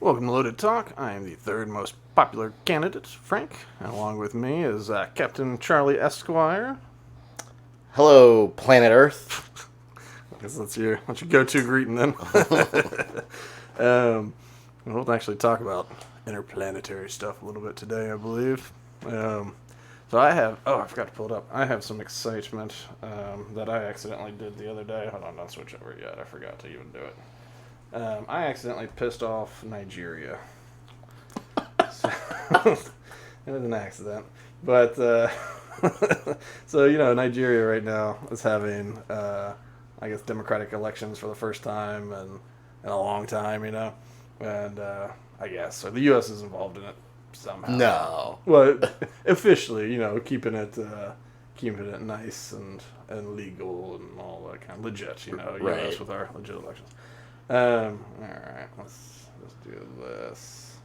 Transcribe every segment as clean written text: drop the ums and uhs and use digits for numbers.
Welcome to Loaded Talk. I am the third most popular candidate, Frank, and along with me is Captain Charlie Esquire. Hello, planet Earth. I guess that's your go-to greeting then. We'll actually talk about interplanetary stuff a little bit today, I believe. So I forgot to pull it up. I have some excitement that I accidentally did the other day. Hold on, don't switch over yet. I forgot to even do it. I accidentally pissed off Nigeria. So, it was an accident. But, so, Nigeria right now is having, democratic elections for the first time in a long time, And, I guess, so the U.S. is involved in it somehow. No. Well, officially, keeping it nice and legal and all that kind of legit, Right. U.S. with our legit elections. All right, let's do this.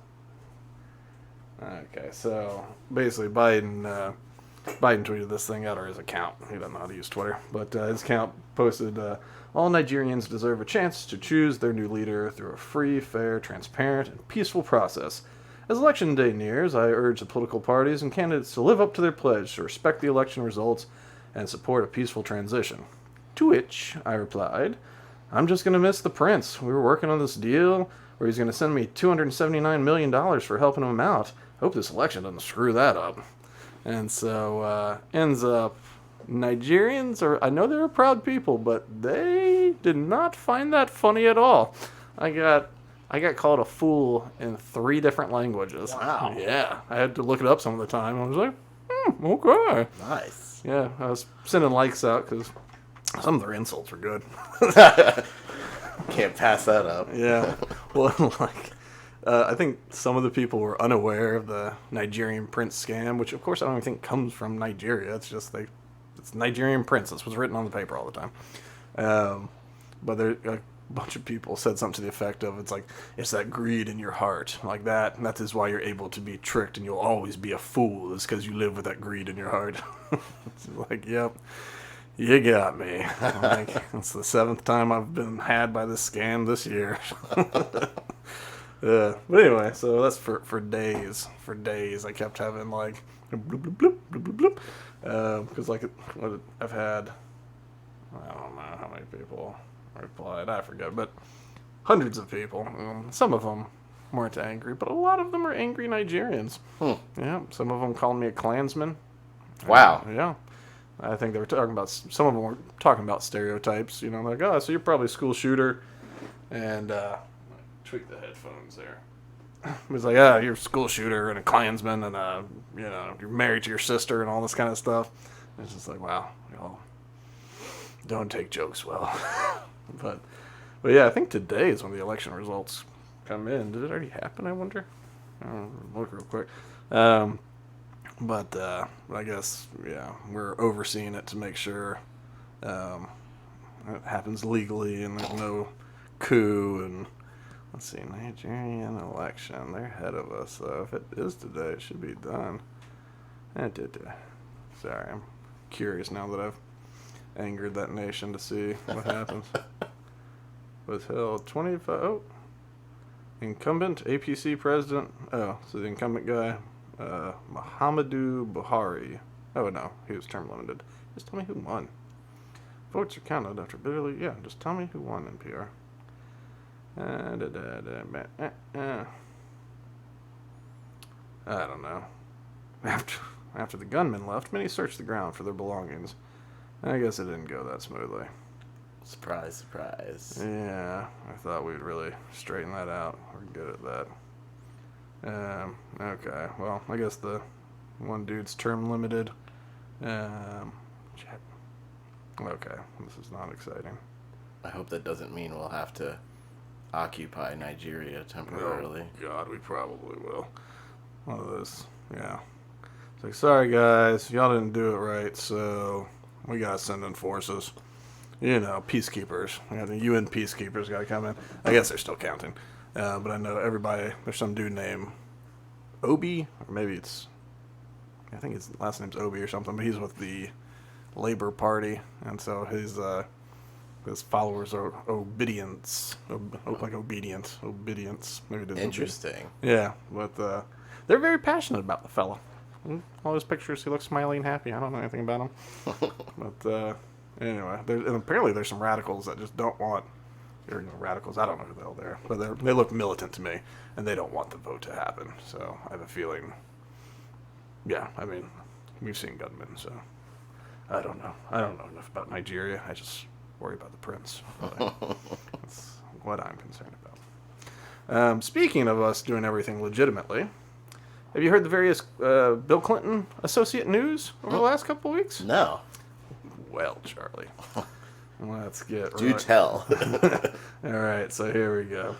Okay, so basically, Biden tweeted this thing out, or his account. He doesn't know how to use Twitter, but his account posted, "All Nigerians deserve a chance to choose their new leader through a free, fair, transparent, and peaceful process. As election day nears, I urge the political parties and candidates to live up to their pledge to respect the election results and support a peaceful transition." To which I replied, "I'm just going to miss the prince. We were working on this deal where he's going to send me $279 million for helping him out. Hope this election doesn't screw that up." And so, ends up, Nigerians I know they're a proud people, but they did not find that funny at all. I got called a fool in 3 different languages. Wow. Yeah, I had to look it up some of the time. I was like, okay. Nice. Yeah, I was sending likes out because some of their insults were good. Can't pass that up. Yeah. Well, I think some of the people were unaware of the Nigerian prince scam, which of course I don't even think comes from Nigeria. It's just it's Nigerian prince. That's what's written on the paper all the time. But a bunch of people said something to the effect of, it's that greed in your heart, like that. And that is why you're able to be tricked and you'll always be a fool, is because you live with that greed in your heart. It's like, yep. You got me. It's the 7th time I've been had by this scam this year. But anyway, so that's for days. For days, I kept having bloop, bloop, bloop, bloop, bloop, bloop. Because I've had, I don't know how many people replied. I forget, but hundreds of people. Some of them weren't angry, but a lot of them are angry Nigerians. Yeah, some of them called me a Klansman. Wow. Yeah. I think they were talking about, some of them were talking about stereotypes, so you're probably a school shooter, and, tweak the headphones there. It was like, you're a school shooter and a Klansman, and, you're married to your sister and all this kind of stuff. And it's just like, wow, y'all don't take jokes well. but yeah, I think today is when the election results come in. Did it already happen, I wonder? I'll look real quick. But I guess, yeah, we're overseeing it to make sure it happens legally and there's no coup. And let's see, Nigerian election. They're ahead of us, so if it is today, it should be done. Sorry, I'm curious now that I've angered that nation to see what happens. Was held 25. Oh, incumbent APC president. Oh, so the incumbent guy. Muhammadu Buhari. Oh no, he was term limited. Just tell me who won. Votes are counted after bitterly. Yeah, just tell me who won, NPR. I don't know. After the gunmen left, many searched the ground for their belongings. I guess it didn't go that smoothly. Surprise, surprise. Yeah, I thought we'd really straighten that out. We're good at that. Okay, well, I guess the one dude's term limited. Okay, this is not exciting. I hope that doesn't mean we'll have to occupy Nigeria temporarily. Oh, God, we probably will. One of those, yeah. It's like, sorry guys, y'all didn't do it right, so we gotta send in forces. Peacekeepers. The UN peacekeepers gotta come in. I guess they're still counting. But I know everybody, there's some dude named Obi, or maybe I think his last name's Obi or something, but he's with the Labor Party, and so his his followers are obedience, like obedience. Maybe it is Interesting. Yeah, but they're very passionate about the fella. All his pictures, he looks smiley and happy. I don't know anything about him, but anyway, and apparently there's some radicals that just don't want. Or radicals, I don't know who the hell they're, but they look militant to me, and they don't want the vote to happen. So I have a feeling. Yeah, I mean, we've seen gunmen, so I don't know. I don't know enough about Nigeria. I just worry about the prince. That's what I'm concerned about. Speaking of us doing everything legitimately, have you heard the various Bill Clinton associate news over the last couple of weeks? No. Well, Charlie, let's get Do tell. All right, so here we go.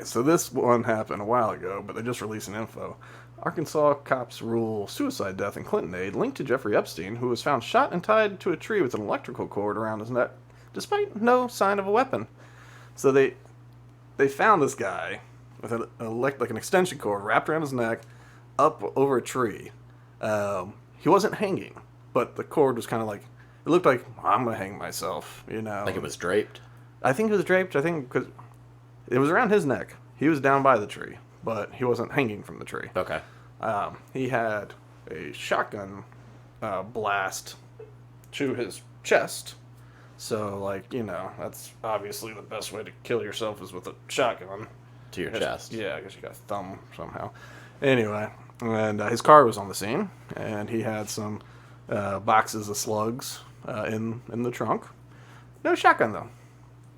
So this one happened a while ago, but they just released an info. Arkansas cops rule suicide death in Clinton aid linked to Jeffrey Epstein, who was found shot and tied to a tree with an electrical cord around his neck, despite no sign of a weapon. So they found this guy with an extension cord wrapped around his neck, up over a tree. He wasn't hanging, but the cord was kind of like, it looked like, I'm gonna hang myself, you know. Like it was draped? I think it was draped. I think because it was around his neck. He was down by the tree, but he wasn't hanging from the tree. Okay. He had a shotgun blast to his chest. So, like, you know, that's obviously the best way to kill yourself is with a shotgun. To your chest. Yeah, I guess you got a thumb somehow. Anyway, and his car was on the scene, and he had some boxes of slugs in the trunk. No shotgun, though.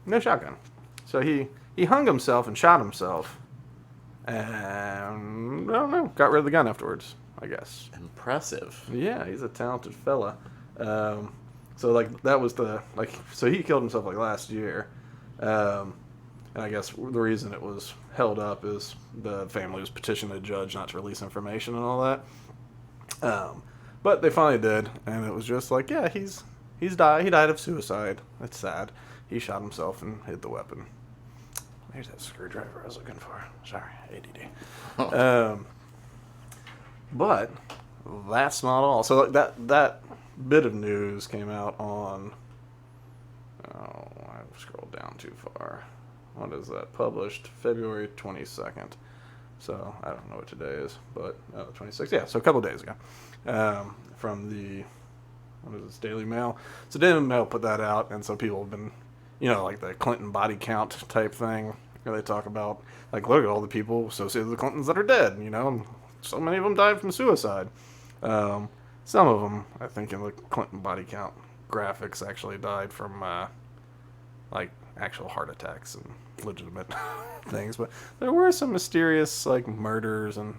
No shotgun. So he hung himself and shot himself. And, I don't know, got rid of the gun afterwards, I guess. Impressive. Yeah, he's a talented fella. So, like, that was so he killed himself, like, last year. And I guess the reason it was held up is the family was petitioning the judge not to release information and all that. But they finally did, and it was just like, yeah, he's died. He died of suicide. That's sad. He shot himself and hid the weapon. There's that screwdriver I was looking for. Sorry, ADD. But that's not all. So that bit of news came out on. Oh, I scrolled down too far. What is that? Published February 22nd. So I don't know what today is, but 26th. Yeah, so a couple days ago. From the Daily Mail. So Daily Mail put that out, and so people have been, you know, like the Clinton body count type thing, where they talk about, like, look at all the people associated with the Clintons that are dead, you know, and so many of them died from suicide. Some of them, I think, in the Clinton body count graphics actually died from, like, actual heart attacks and legitimate things, but there were some mysterious, like, murders and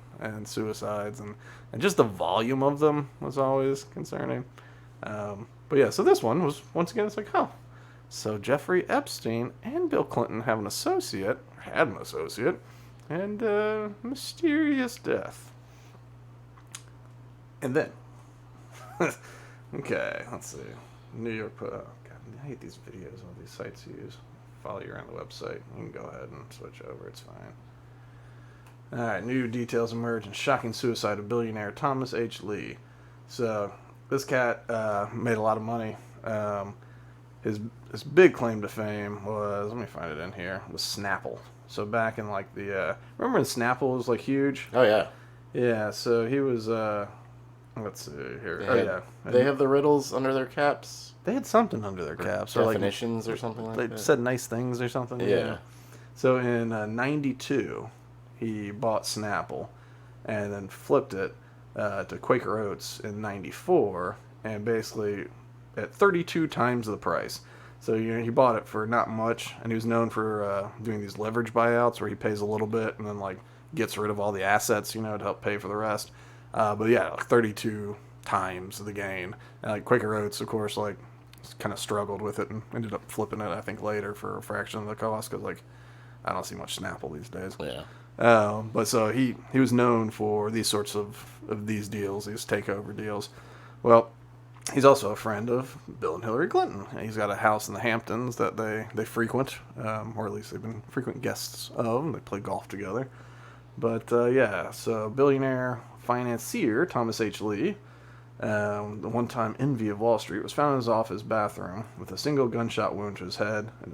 suicides, and just the volume of them was always concerning. But yeah, so this one was, once again, it's like, oh, so Jeffrey Epstein and Bill Clinton had an associate, and mysterious death. And then, okay, let's see. New York, God, I hate these videos, all these sites you use. Follow you around the website. You can go ahead and switch over, it's fine. Alright, new details emerge in shocking suicide of billionaire Thomas H. Lee. So, this cat made a lot of money. His big claim to fame was, let me find it in here, was Snapple. So back in like the, remember when Snapple was like huge? Oh, yeah. Yeah, so he was, let's see here. They have the riddles under their caps? They had something under their caps. Definitions or something like that? They said nice things or something? Yeah. So in 92, he bought Snapple and then flipped it to Quaker Oats in 94, and basically at 32 times the price. So, you know, he bought it for not much, and he was known for doing these leverage buyouts where he pays a little bit and then, like, gets rid of all the assets, you know, to help pay for the rest. But yeah, like 32 times the gain. And, like, Quaker Oats, of course, like, kind of struggled with it and ended up flipping it, I think, later for a fraction of the cost, because, like, I don't see much Snapple these days. Yeah. But so he was known for these sorts of these deals, these takeover deals. Well, he's also a friend of Bill and Hillary Clinton. He's got a house in the Hamptons that they frequent, or at least they've been frequent guests of, and they play golf together. But yeah, so billionaire financier Thomas H. Lee The one-time envy of Wall Street was found in his office bathroom with a single gunshot wound to his head and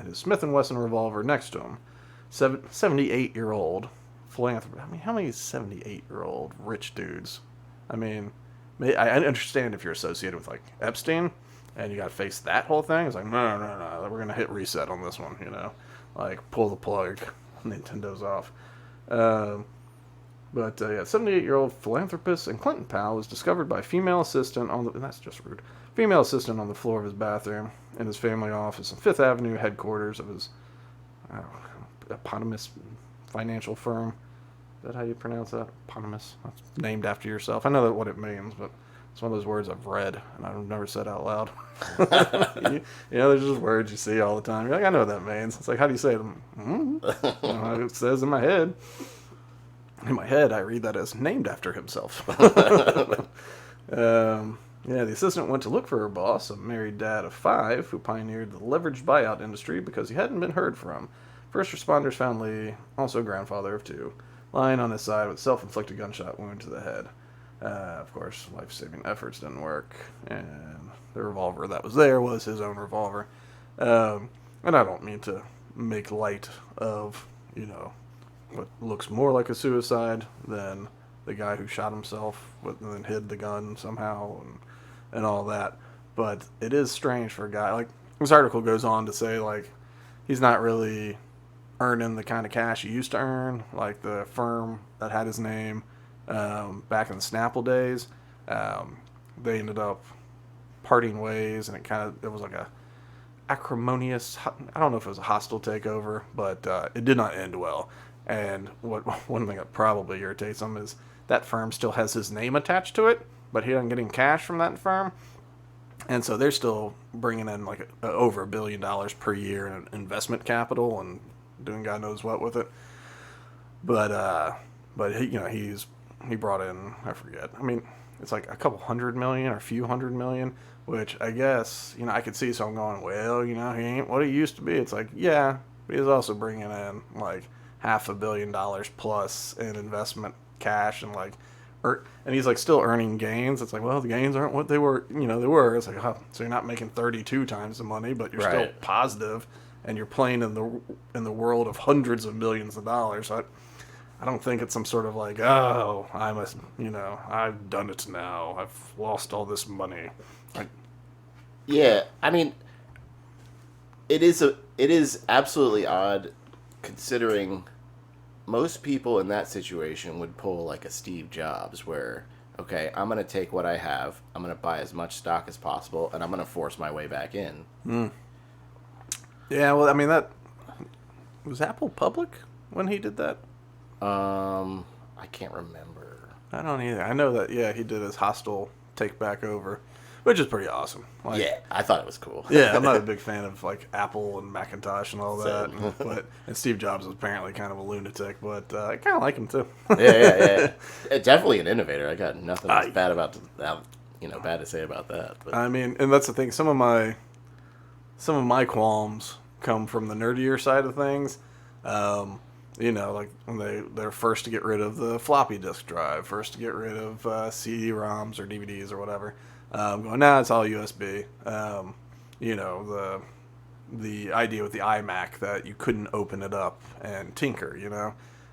his Smith & Wesson revolver next to him. 78-year-old philanthropist. I mean, how many 78-year-old rich dudes? I mean, I understand if you're associated with, like, Epstein and you got to face that whole thing. It's like, no, we're going to hit reset on this one, you know? Like, pull the plug. Nintendo's off. But 78-year-old philanthropist and Clinton pal was discovered by female assistant on the... And that's just rude. Female assistant on the floor of his bathroom in his family office in Fifth Avenue headquarters of his eponymous financial firm. Is that how you pronounce that? Eponymous? That's named after yourself. I know what it means, but it's one of those words I've read and I've never said out loud. There's just words you see all the time. You're like, I know what that means. It's like, how do you say them? It says in my head. In my head, I read that as named after himself. The assistant went to look for her boss, a married dad of 5 who pioneered the leveraged buyout industry because he hadn't been heard from. First responders found Lee, also grandfather of 2, lying on his side with self-inflicted gunshot wound to the head. Of course, life-saving efforts didn't work, and the revolver that was there was his own revolver. And I don't mean to make light of, what looks more like a suicide than the guy who shot himself and then hid the gun somehow and all that. But it is strange for a guy. Like, this article goes on to say, like, he's not really earning the kind of cash he used to earn. Like, the firm that had his name back in the Snapple days, they ended up parting ways, and it was like a acrimonious, I don't know if it was a hostile takeover, but it did not end well. And one thing that probably irritates him is that firm still has his name attached to it, but he doesn't getting cash from that firm. And so they're still bringing in like over $1 billion per year in investment capital and doing God knows what with it. But he brought in, I forget. I mean, it's like a couple $100 million or a few $100 million, which I guess, I could see someone going, well, he ain't what he used to be. It's like, yeah, but he's also bringing in like $500 million plus in investment cash and and he's like still earning gains. It's like, well, the gains aren't what they were, they were. It's like, oh, so you're not making 32 times the money, but you're still positive, and you're playing in the world of hundreds of millions of dollars. I don't think it's some sort of like, oh, I've done it now. I've lost all this money. Yeah, I mean, it is absolutely odd, considering most people in that situation would pull like a Steve Jobs, where, okay, I'm going to take what I have, I'm going to buy as much stock as possible, and I'm going to force my way back in. Yeah, well, I mean, that was Apple public when he did that? I can't remember. I don't either. I know that, yeah, he did his hostile take back over, which is pretty awesome. Like, yeah, I thought it was cool. Yeah, I'm not a big fan of like Apple and Macintosh and all that. And Steve Jobs was apparently kind of a lunatic, but I kind of like him too. yeah. Definitely an innovator. I got nothing bad about bad to say about that. But. I mean, and that's the thing. Some of my qualms come from the nerdier side of things. Like when they're first to get rid of the floppy disk drive, first to get rid of CD-ROMs or DVDs or whatever. Going, now it's all USB. The idea with the iMac that you couldn't open it up and tinker,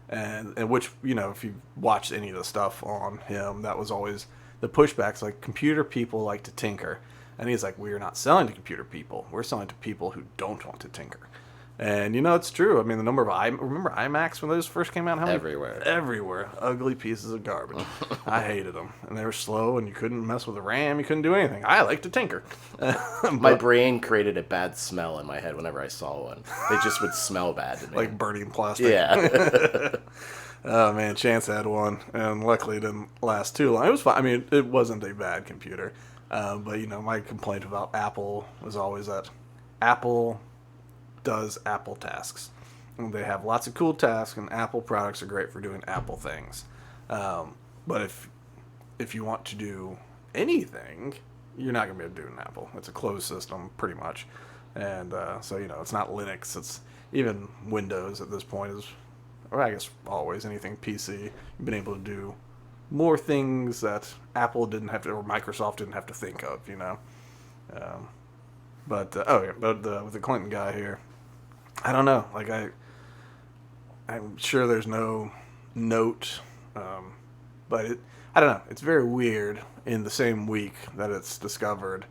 and which, if you watched any of the stuff on him, that was always the pushbacks. Like, computer people like to tinker. And he's like, we are not selling to computer people. We're selling to people who don't want to tinker. And, it's true. I mean, the number of remember iMacs when those first came out? Everywhere. Ugly pieces of garbage. I hated them. And they were slow, and you couldn't mess with the RAM. You couldn't do anything. I like to tinker. My brain created a bad smell in my head whenever I saw one. They just would smell bad to me. Like burning plastic. Yeah. Oh, man, Chance had one, and luckily it didn't last too long. It was fine. I mean, it wasn't a bad computer. But, my complaint about Apple was always that Apple does Apple tasks. And they have lots of cool tasks, and Apple products are great for doing Apple things. But if you want to do anything, you're not going to be able to do it in Apple. It's a closed system, pretty much. And so, it's not Linux. It's even Windows at this point is, or I guess always, anything PC, you've been able to do more things that Apple didn't have to, or Microsoft didn't have to think of, Um, but with the Clinton guy here, I don't know. Like I'm sure there's no note, but I don't know. It's very weird. In the same week that it's discovered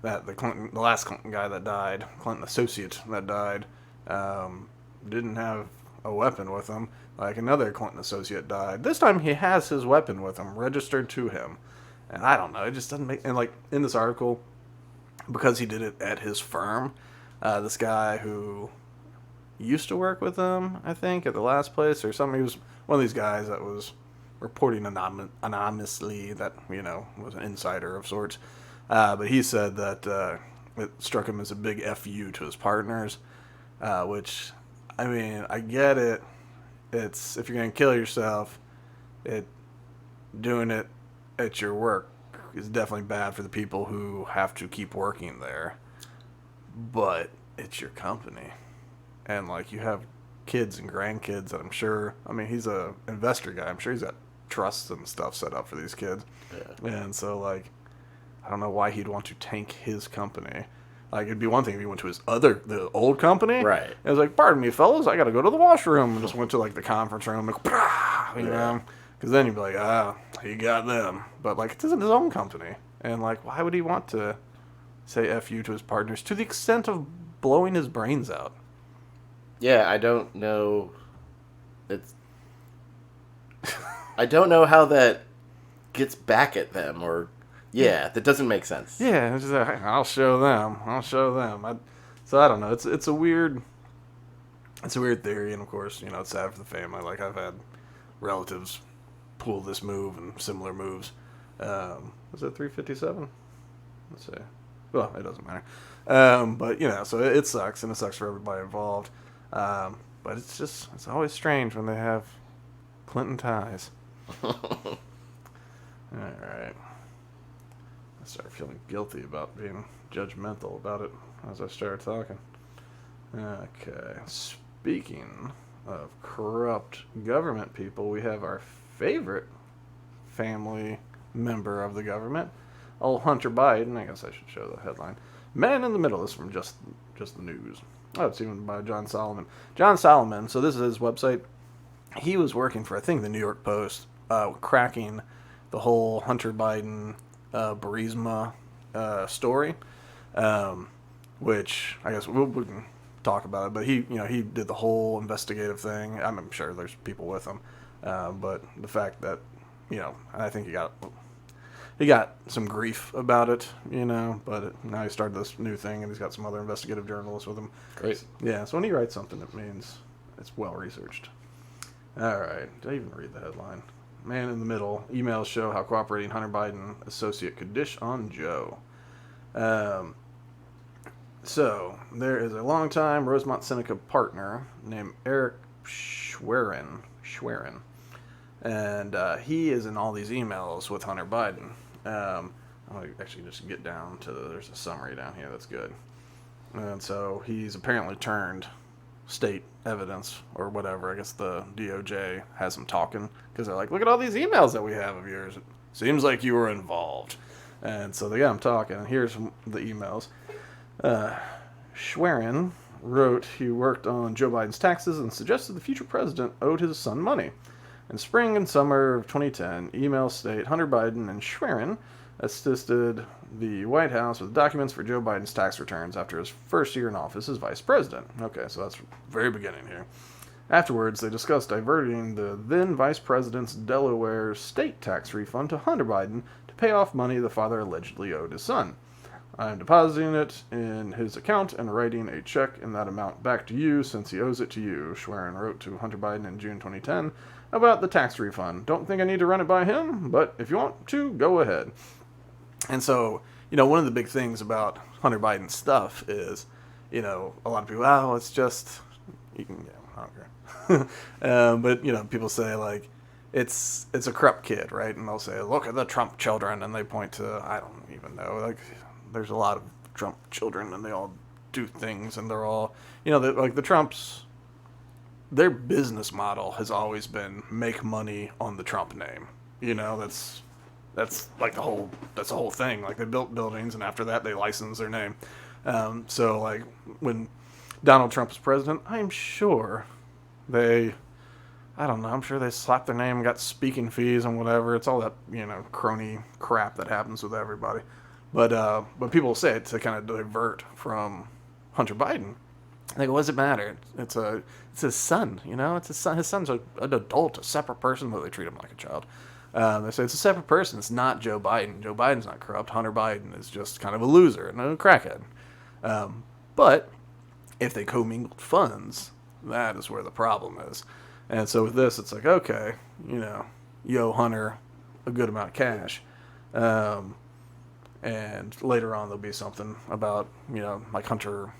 that the last Clinton guy that died, Clinton associate that died, didn't have a weapon with him. Like another Clinton associate died. This time he has his weapon with him, registered to him. And I don't know, it just doesn't make... And like in this article, because he did it at his firm, this guy who used to work with him, I think, at the last place or something, he was one of these guys that was reporting anonymously that, was an insider of sorts. But he said that it struck him as a big FU to his partners, which, I mean, I get it. It's, if you're going to kill yourself, doing it at your work is definitely bad for the people who have to keep working there. But it's your company. And, like, you have kids and grandkids that I'm sure, I mean, he's a investor guy. I'm sure he's got trusts and stuff set up for these kids. Yeah. And so, like, I don't know why he'd want to tank his company. Like, it'd be one thing if he went to the old company. Right. And it was like, pardon me, fellas, I got to go to the washroom. And just went to, like, the conference room. Like, know? Because then you'd be like, he got them. But, like, it's his own company. And, like, why would he want to say F you to his partners to the extent of blowing his brains out? Yeah, I don't know. I don't know how that gets back at them, or... Yeah, that doesn't make sense. Yeah, it's just like, I'll show them. So I don't know. It's a weird theory, and of course, it's sad for the family. Like, I've had relatives pull this move and similar moves. Was it 357? Let's see. Well, it doesn't matter. But so it sucks, and it sucks for everybody involved. But it's always strange when they have Clinton ties. All right. I started feeling guilty about being judgmental about it as I started talking. Okay. Speaking of corrupt government people, we have our favorite family member of the government, old Hunter Biden. I guess I should show the headline. Man in the Middle. This is from just the news. Oh, it's even by John Solomon. John Solomon, so this is his website. He was working for, I think, the New York Post, cracking the whole Hunter Biden Burisma story, which I guess we can talk about it. But he did the whole investigative thing. I'm sure there's people with him, but the fact that I think he got some grief about it, but now he started this new thing, and he's got some other investigative journalists with him. Great. Yeah, so when he writes something, it means it's well researched. All right, did I even read the headline? Man in the Middle. Emails show how cooperating Hunter Biden associate could dish on Joe. So, there is a longtime Rosemont Seneca partner named Eric Schwerin. And he is in all these emails with Hunter Biden. I'll actually just get down to there's a summary down here that's good. And so he's apparently turned state evidence or whatever. I guess the DOJ has him talking because they're like, look at all these emails that we have of yours. It seems like you were involved. And so they got him talking. And here's the emails. Schwerin wrote he worked on Joe Biden's taxes and suggested the future president owed his son money. In spring and summer of 2010, emails state Hunter Biden and Schwerin assisted the White House with documents for Joe Biden's tax returns after his first year in office as vice president. Okay, so that's very beginning here. Afterwards, they discussed diverting the then vice president's Delaware state tax refund to Hunter Biden to pay off money the father allegedly owed his son. I am depositing it in his account and writing a check in that amount back to you since he owes it to you, Schwerin wrote to Hunter Biden in June 2010 about the tax refund. Don't think I need to run it by him, but if you want to, go ahead. And so, one of the big things about Hunter Biden's stuff is, a lot of people, it's just, I don't care. But, people say, like, it's a corrupt kid, right? And they'll say, look at the Trump children, and they point to, I don't even know, like, there's a lot of Trump children, and they all do things, and they're all, like the Trumps, their business model has always been make money on the Trump name. You know, that's like that's the whole thing. Like they built buildings, and after that they licensed their name. So like when Donald Trump was president, I'm sure they, I don't know, I'm sure they slapped their name and got speaking fees and whatever. It's all that, you know, crony crap that happens with everybody. But people say it to kind of divert from Hunter Biden. Like, what does it matter? It's his son, you know. It's his son. His son's an adult, a separate person, but they treat him like a child. They say it's a separate person. It's not Joe Biden. Joe Biden's not corrupt. Hunter Biden is just kind of a loser and a crackhead. But if they commingled funds, that is where the problem is. And so with this, it's like, okay, you know, you owe Hunter a good amount of cash. And later on, there'll be something about, you know, like Hunter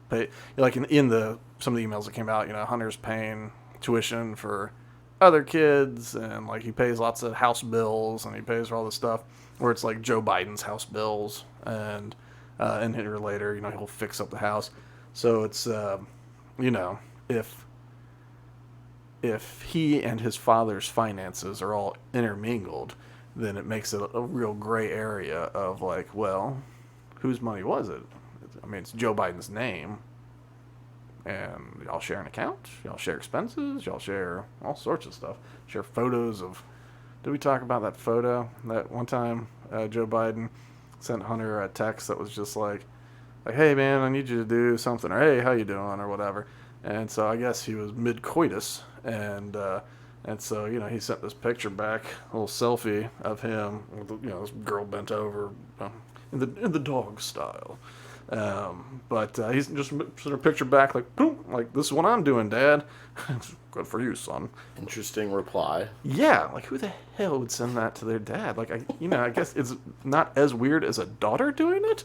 pay, like in the some of the emails that came out, you know, Hunter's paying tuition for other kids, and like he pays lots of house bills, and he pays for all this stuff, where it's like Joe Biden's house bills, and here later, you know, he'll fix up the house. So it's you know, if he and his father's finances are all intermingled, then it makes it a real gray area of like, well, whose money was it? I mean, it's Joe Biden's name, and y'all share an account, y'all share expenses, y'all share all sorts of stuff. Share photos of. Did we talk about that photo that one time Joe Biden sent Hunter a text that was just like, hey man, I need you to do something, or hey, how you doing, or whatever. And so I guess he was mid coitus, and so, you know, he sent this picture back, a little selfie of him with, you know, this girl bent over in the dog style. But he's just sent a picture back like, boom, like, this is what I'm doing, Dad. Good for you, son. Interesting reply. Yeah, like, who the hell would send that to their dad? Like, I guess it's not as weird as a daughter doing it,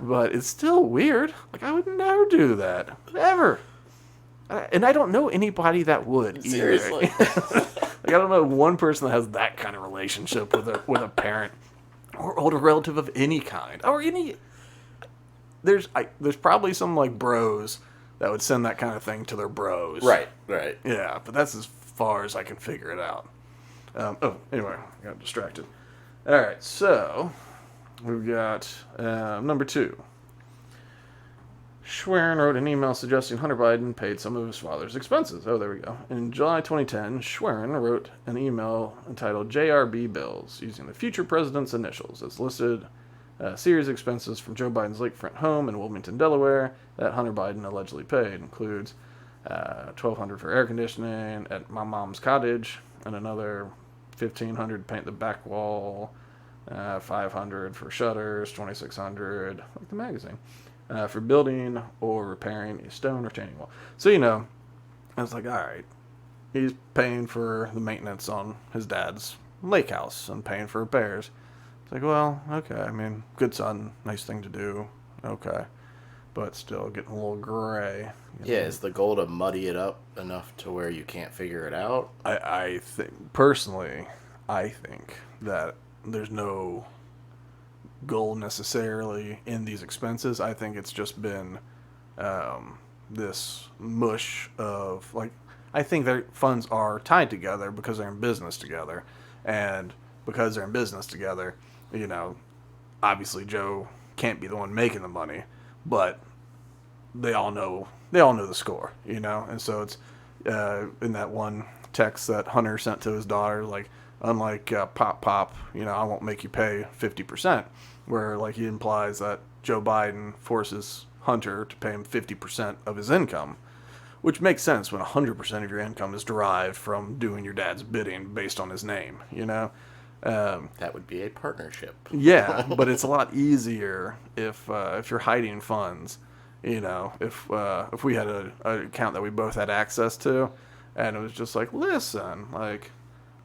but it's still weird. Like, I would never do that, ever. And I don't know anybody that would. Seriously. Like, I don't know one person that has that kind of relationship with a parent or older relative of any kind, or any. There's probably some like bros that would send that kind of thing to their bros. Right. Yeah, but that's as far as I can figure it out. Anyway, I got distracted. All right, so we've got number 2. Schwerin wrote an email suggesting Hunter Biden paid some of his father's expenses. Oh, there we go. In July 2010, Schwerin wrote an email entitled JRB Bills, using the future president's initials as listed. A series of expenses from Joe Biden's lakefront home in Wilmington, Delaware, that Hunter Biden allegedly paid. Includes $1,200 for air conditioning at my mom's cottage, and another $1,500 to paint the back wall, $500 for shutters, $2,600 like the magazine, for building or repairing a stone retaining wall. So, you know, I was like, all right, he's paying for the maintenance on his dad's lake house and paying for repairs. Like, well, okay, I mean, good son, nice thing to do, okay, but still getting a little gray. Yeah, is the goal to muddy it up enough to where you can't figure it out? I think, personally, I think that there's no goal necessarily in these expenses. I think it's just been this mush of, like, I think their funds are tied together because they're in business together, and because they're in business together, you know, obviously Joe can't be the one making the money, but they all know the score, you know, and so it's in that one text that Hunter sent to his daughter, like, unlike Pop, you know, I won't make you pay 50%, where like he implies that Joe Biden forces Hunter to pay him 50% of his income, which makes sense when 100% of your income is derived from doing your dad's bidding based on his name, you know. That would be a partnership. Yeah, but it's a lot easier if you're hiding funds. You know, if we had an account that we both had access to, and it was just like, listen, like,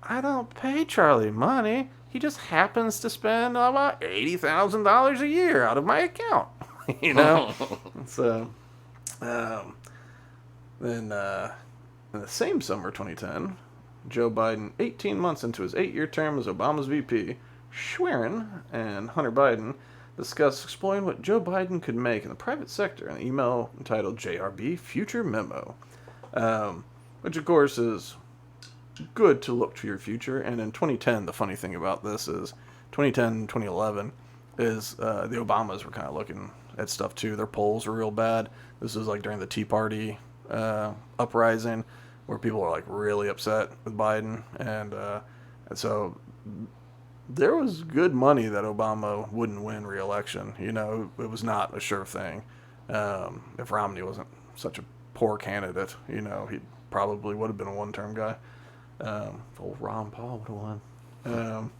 I don't pay Charlie money. He just happens to spend about $80,000 a year out of my account. You know, so then in the same summer, 2010. Joe Biden, 18 months into his 8-year term as Obama's VP, Schwerin and Hunter Biden discussed exploring what Joe Biden could make in the private sector in an email entitled JRB Future Memo, which of course is good to look to your future. And in 2010, the funny thing about this is 2010, 2011 is the Obamas were kind of looking at stuff too. Their polls were real bad. This was like during the Tea Party uprising, where people were like really upset with Biden, and so there was good money that Obama wouldn't win re-election. You know, it was not a sure thing. If Romney wasn't such a poor candidate, you know, he probably would have been a one-term guy. Old Ron Paul would have won.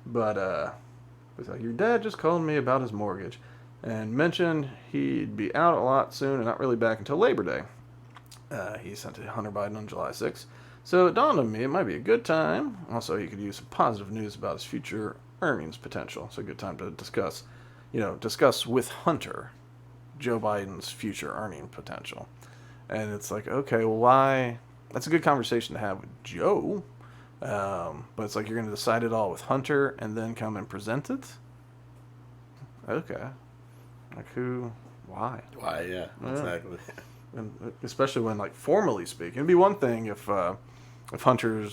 But it's like, your dad just called me about his mortgage and mentioned he'd be out a lot soon and not really back until Labor Day. He sent it to Hunter Biden on July 6th. So it dawned on me it might be a good time. Also, he could use some positive news about his future earnings potential. So a good time to discuss with Hunter Joe Biden's future earning potential. And it's like, okay, well, why? That's a good conversation to have with Joe. But it's like you're going to decide it all with Hunter and then come and present it? Okay. Like who? Why? Why, yeah, exactly. And especially when, like, formally speaking, it'd be one thing if Hunter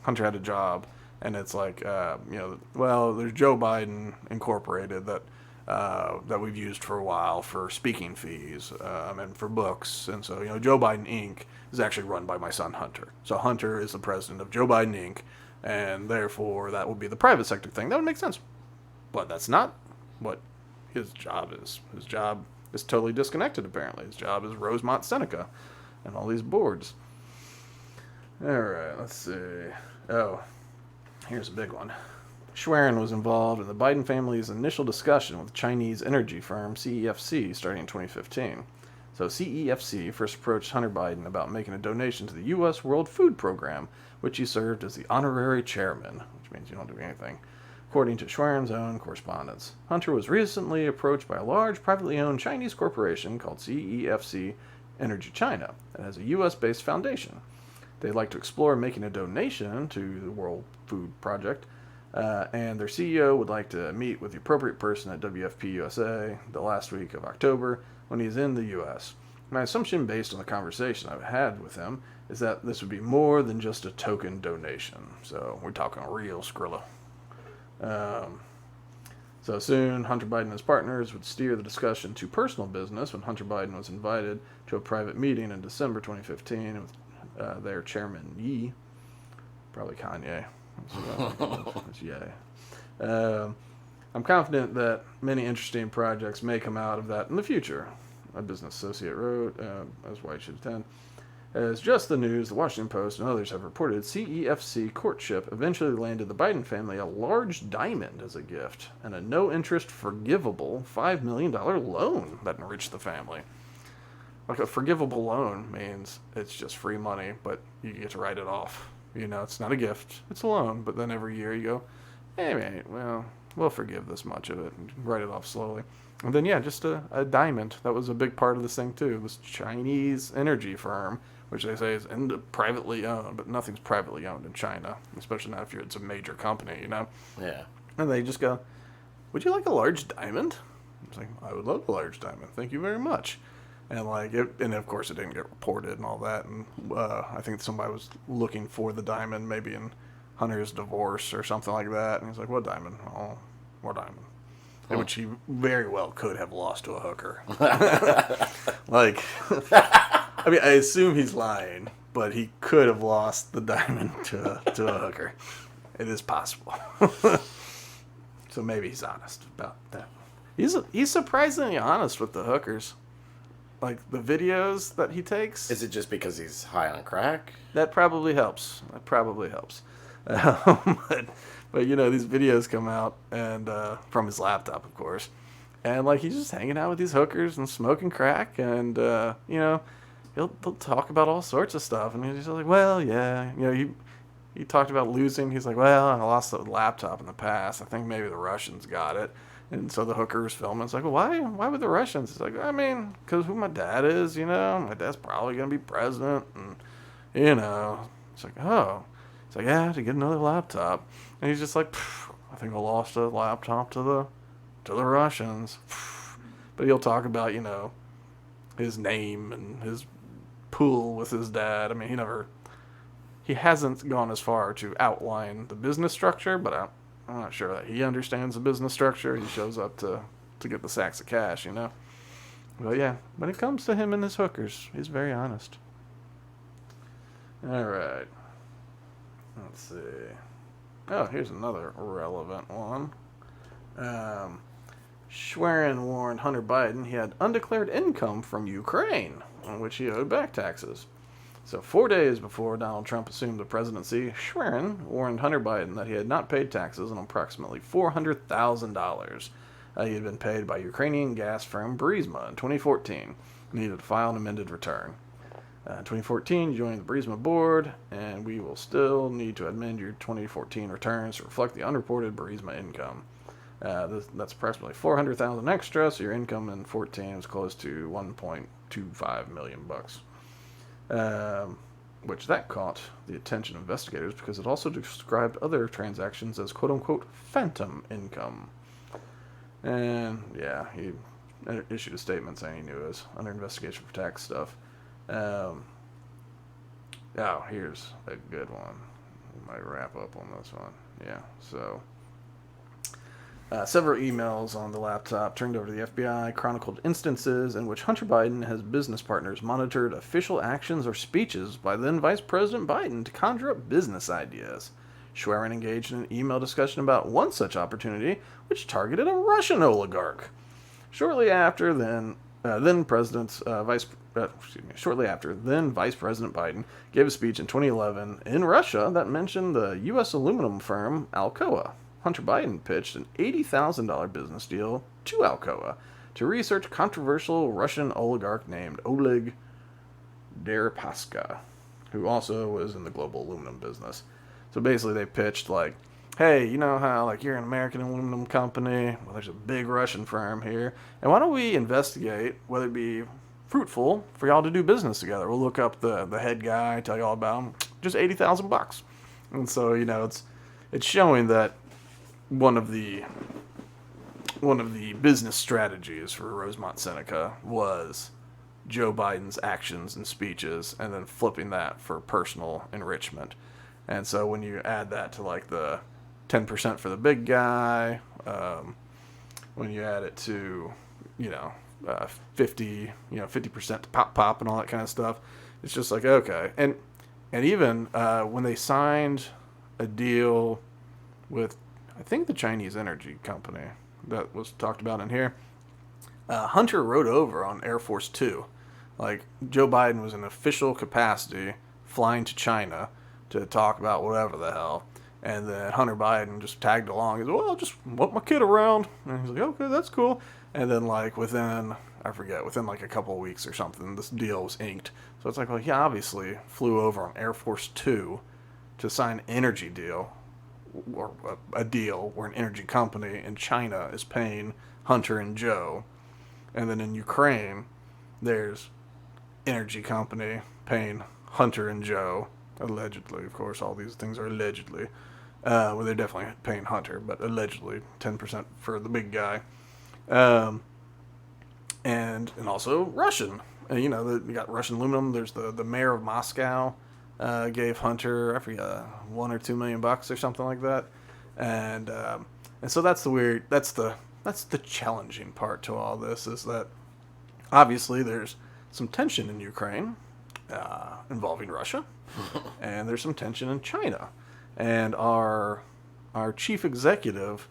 had a job and it's like, well, there's Joe Biden Incorporated that we've used for a while for speaking fees and for books, and so Joe Biden Inc. is actually run by my son Hunter. So Hunter is the president of Joe Biden Inc. and therefore that would be the private sector thing. That would make sense, but that's not what his job is. His job is totally disconnected, apparently. His job is Rosemont Seneca and all these boards. Alright, let's see. Oh, here's a big one. Schwerin was involved in the Biden family's initial discussion with Chinese energy firm CEFC starting in 2015. So CEFC first approached Hunter Biden about making a donation to the U.S. World Food Program, which he served as the honorary chairman, which means you don't do anything. According to Schwerin's own correspondence, Hunter was recently approached by a large privately owned Chinese corporation called CEFC Energy China that has a U.S.-based foundation. They'd like to explore making a donation to the World Food Project, and their CEO would like to meet with the appropriate person at WFP USA the last week of October when he's in the U.S. My assumption, based on the conversation I've had with him, is that this would be more than just a token donation. So we're talking real Skrilla. So soon, Hunter Biden and his partners would steer the discussion to personal business when Hunter Biden was invited to a private meeting in December 2015 with their chairman, Yi, probably Kanye. That's Ye. I'm confident that many interesting projects may come out of that in the future, a business associate wrote, as why you should attend. As just the news, the Washington Post and others have reported, CEFC courtship eventually landed the Biden family a large diamond as a gift and a no-interest forgivable $5 million loan that enriched the family. Like, a forgivable loan means it's just free money, but you get to write it off. It's not a gift, it's a loan, but then every year you go, hey, mate, well, we'll forgive this much of it and write it off slowly. And then, just a diamond. That was a big part of this thing, too. This Chinese energy firm, which they say is privately owned, but nothing's privately owned in China, especially not if it's a major company, Yeah. And they just go, would you like a large diamond? It's like, I would love a large diamond. Thank you very much. And and of course it didn't get reported and all that. And I think somebody was looking for the diamond, maybe in Hunter's divorce or something like that. And he's like, what diamond? Oh, more diamond. In which he very well could have lost to a hooker. I assume he's lying, but he could have lost the diamond to a hooker. It is possible. So maybe he's honest about that. He's surprisingly honest with the hookers. Like, the videos that he takes. Is it just because he's high on crack? That probably helps. But these videos come out, and from his laptop, of course. And, he's just hanging out with these hookers and smoking crack, and, he'll talk about all sorts of stuff. And he's just like, well, yeah. He talked about losing. He's like, well, I lost the laptop in the past. I think maybe the Russians got it. And so the hooker was filming. It's like, well, why would the Russians? It's like, because who my dad is, my dad's probably going to be president. And, it's like, oh. It's like, yeah, to get another laptop. And he's just like, I think I lost a laptop to the Russians. But he'll talk about, his name and his pool with his dad. He he hasn't gone as far to outline the business structure, but I'm not sure that he understands the business structure. He shows up to get the sacks of cash, you know. But yeah, when it comes to him and his hookers, he's very honest. All right. Let's see. Oh, here's another relevant one. Schwerin warned Hunter Biden he had undeclared income from Ukraine, on which he owed back taxes. So 4 days before Donald Trump assumed the presidency, Schwerin warned Hunter Biden that he had not paid taxes on approximately $400,000 he had been paid by Ukrainian gas firm Burisma in 2014 and needed to file an amended return. In 2014, you joined the Burisma board, and we will still need to amend your 2014 returns to reflect the unreported Burisma income. That's approximately $400,000 extra, so your income in 2014 was close to $1.25 million bucks. Which that caught the attention of investigators because it also described other transactions as quote-unquote phantom income. And yeah, he issued a statement saying he knew it was under investigation for tax stuff. Oh, here's a good one. We might wrap up on this one. Yeah, so several emails on the laptop turned over to the FBI chronicled instances in which Hunter Biden and his business partners monitored official actions or speeches by then Vice President Biden to conjure up business ideas. Schwerin engaged in an email discussion about one such opportunity, which targeted a Russian oligarch. Shortly after, Vice President Biden gave a speech in 2011 in Russia that mentioned the U.S. aluminum firm Alcoa. Hunter Biden pitched an $80,000 business deal to Alcoa to research controversial Russian oligarch named Oleg Deripaska, who also was in the global aluminum business. So basically they pitched like, hey, you know how like you're an American aluminum company? Well, there's a big Russian firm here. And why don't we investigate whether it be fruitful for y'all to do business together? We'll look up the head guy, tell you all about him. Just $80,000. And so, you know, it's showing that one of the business strategies for Rosemont Seneca was Joe Biden's actions and speeches and then flipping that for personal enrichment. And so when you add that to like the 10% for the big guy, when you add it to, 50% to pop and all that kind of stuff, it's just like, okay. And even when they signed a deal with, I think, the Chinese energy company that was talked about in here, Hunter rode over on Air Force Two. Like, Joe Biden was in official capacity flying to China to talk about whatever the hell. And then Hunter Biden just tagged along. He's like, well, I'll just want my kid around. And he's like, okay, that's cool. And then, like, within like a couple of weeks or something, this deal was inked. So it's like, well, he obviously flew over on Air Force Two to sign an energy deal, or a deal where an energy company in China is paying Hunter and Joe. And then in Ukraine, there's energy company paying Hunter and Joe. Allegedly, of course, all these things are allegedly. Well, they're definitely paying Hunter, but allegedly 10% for the big guy. And also Russian. You know, you got Russian aluminum. There's the mayor of Moscow gave Hunter, I forget, $1 or $2 million or something like that. And so that's the challenging part to all this, is that obviously there's some tension in Ukraine involving Russia, and there's some tension in China. And our chief executive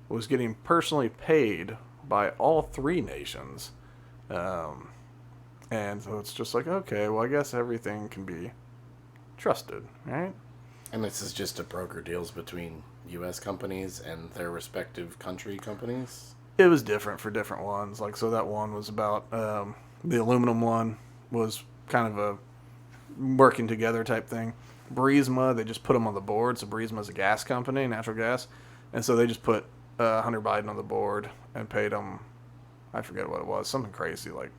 was getting personally paid by all three nations. And so it's just like, okay, well, I guess everything can be trusted, right? And this is just to broker deals between U.S. companies and their respective country companies? It was different for different ones. Like, so that one was about, the aluminum one was kind of a working together type thing. Burisma, they just put them on the board. So Burisma's a gas company, natural gas. And so they just put Hunter Biden on the board and paid him, I forget what it was, something crazy, like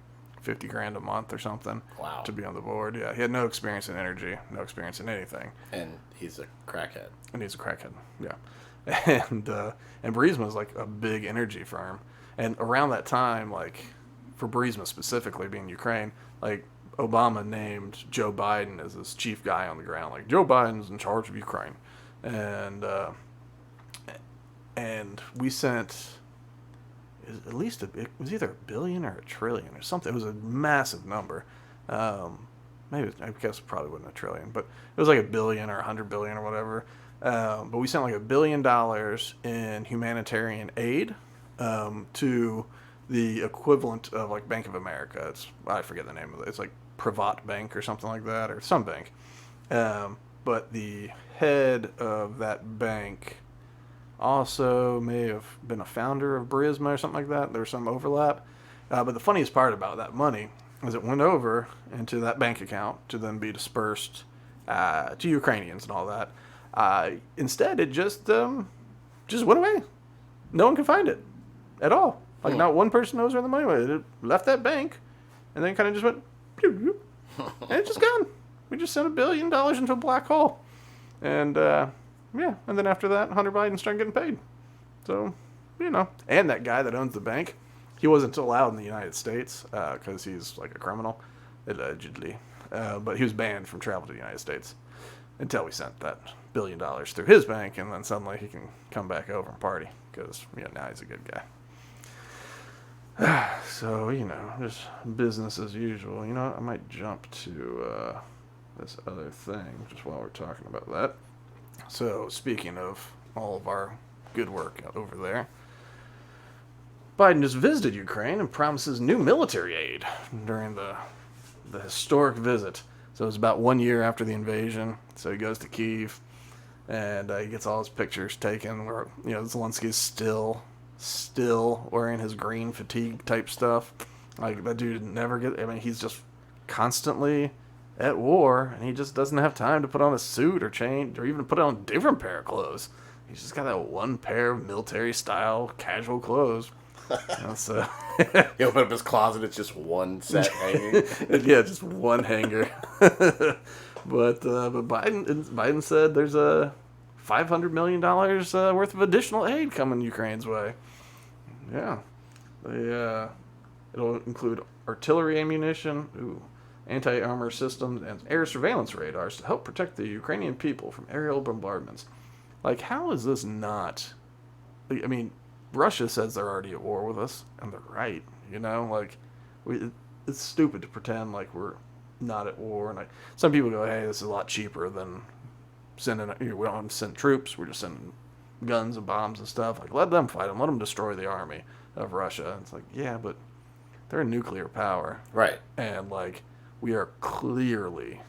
$50,000 a month or something. Wow. To be on the board. Yeah, he had no experience in energy, no experience in anything. And he's a crackhead. Yeah. And Burisma is like a big energy firm. And around that time, like, for Burisma specifically, being Ukraine, like, Obama named Joe Biden as his chief guy on the ground. Like, Joe Biden's in charge of Ukraine. And we sent at least it was either a billion or a trillion or something. It was a massive number. Maybe I guess it probably wasn't a trillion, but it was like a billion or 100 billion or whatever. But we sent like $1 billion in humanitarian aid to the equivalent of like Bank of America. I forget the name of it. It's like Privat Bank or something like that, or some bank. But the head of that bank also may have been a founder of Burisma or something like that. There's some overlap. But the funniest part about that money is it went over into that bank account to then be dispersed to Ukrainians and all that. Instead, it just went away. No one can find it at all. Like, not one person knows where the money went. It left that bank, and then kind of just went, and it's just gone. We just sent $1 billion into a black hole. And, yeah, and then after that, Hunter Biden started getting paid. So, and that guy that owns the bank, he wasn't allowed in the United States because he's like a criminal, allegedly. But he was banned from travel to the United States until we sent that $1 billion through his bank, and then suddenly he can come back over and party because now he's a good guy. So, just business as usual. I might jump to this other thing just while we're talking about that. So, speaking of all of our good work over there, Biden just visited Ukraine and promises new military aid during the historic visit. So it was about 1 year after the invasion. So he goes to Kyiv, and he gets all his pictures taken where, Zelensky's still wearing his green fatigue type stuff. Like, that dude he's just constantly at war, and he just doesn't have time to put on a suit or change or even put on a different pair of clothes. He's just got that one pair of military style casual clothes. So he opened up his closet, it's just one set hanging. Yeah, just one hanger. But Biden said there's a $500 million worth of additional aid coming Ukraine's way. Yeah, it'll include artillery ammunition, anti-armor systems, and air surveillance radars to help protect the Ukrainian people from aerial bombardments. Like, how is this not? I mean, Russia says they're already at war with us, and they're right. It's stupid to pretend like we're not at war. And some people go, "Hey, this is a lot cheaper than sending. We don't send troops. We're just sending guns and bombs and stuff. Like, let them fight them. Let them destroy the army of Russia." And it's like, yeah, but they're a nuclear power, right? And we are clearly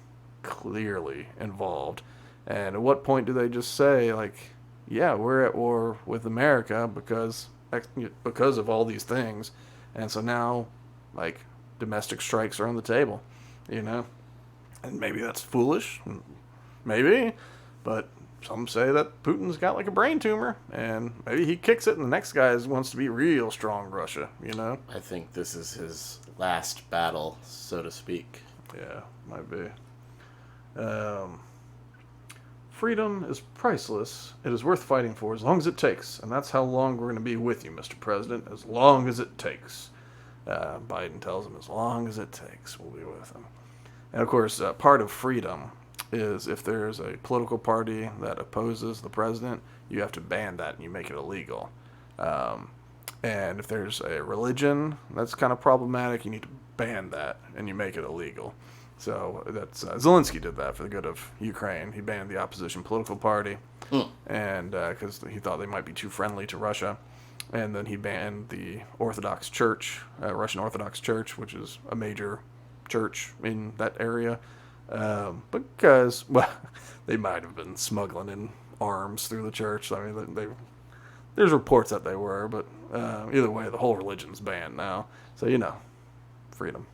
involved. And at what point do they just say, yeah, we're at war with America because of all these things, and so now, domestic strikes are on the table, And maybe that's foolish, maybe, but some say that Putin's got a brain tumor, and maybe he kicks it, and the next guy wants to be real strong Russia, I think this is his last battle, so to speak. Yeah, might be. Freedom is priceless. It is worth fighting for as long as it takes. And that's how long we're going to be with you, Mr. President. As long as it takes. Biden tells him, as long as it takes, we'll be with him. And, of course, part of freedom is if there's a political party that opposes the president, you have to ban that and you make it illegal. And if there's a religion that's kind of problematic, you need to ban that and you make it illegal. So that's Zelensky did that for the good of Ukraine. He banned the opposition political party, and because he thought they might be too friendly to Russia, and then he banned the Orthodox Church, Russian Orthodox Church, which is a major church in that area, because they might have been smuggling in arms through the church. I mean, there's reports that they were, but either way, the whole religion's banned now. So freedom.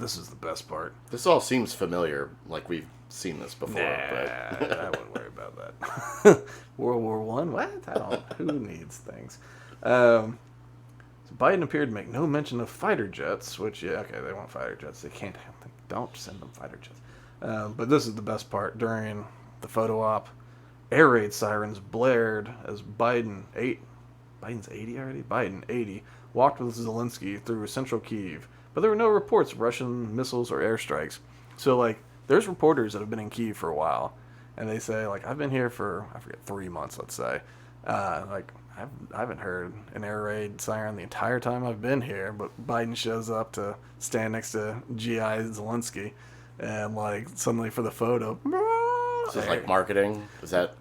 This is the best part. This all seems familiar, like we've seen this before. But I wouldn't worry about that. World War I? What? Who needs things? So Biden appeared to make no mention of fighter jets, which, they want fighter jets. They can't have them. Don't send them fighter jets. But this is the best part. During the photo op, air raid sirens blared as Biden's 80 already? Biden, 80, walked with Zelensky through central Kyiv, but there were no reports of Russian missiles or airstrikes. So, like, there's reporters that have been in Kyiv for a while, and they say, like, I've been here for, I forget, 3 months, let's say. Like, I haven't heard an air raid siren the entire time I've been here, but Biden shows up to stand next to G.I. Zelensky, and, like, suddenly for the photo, So it's like marketing. Is that?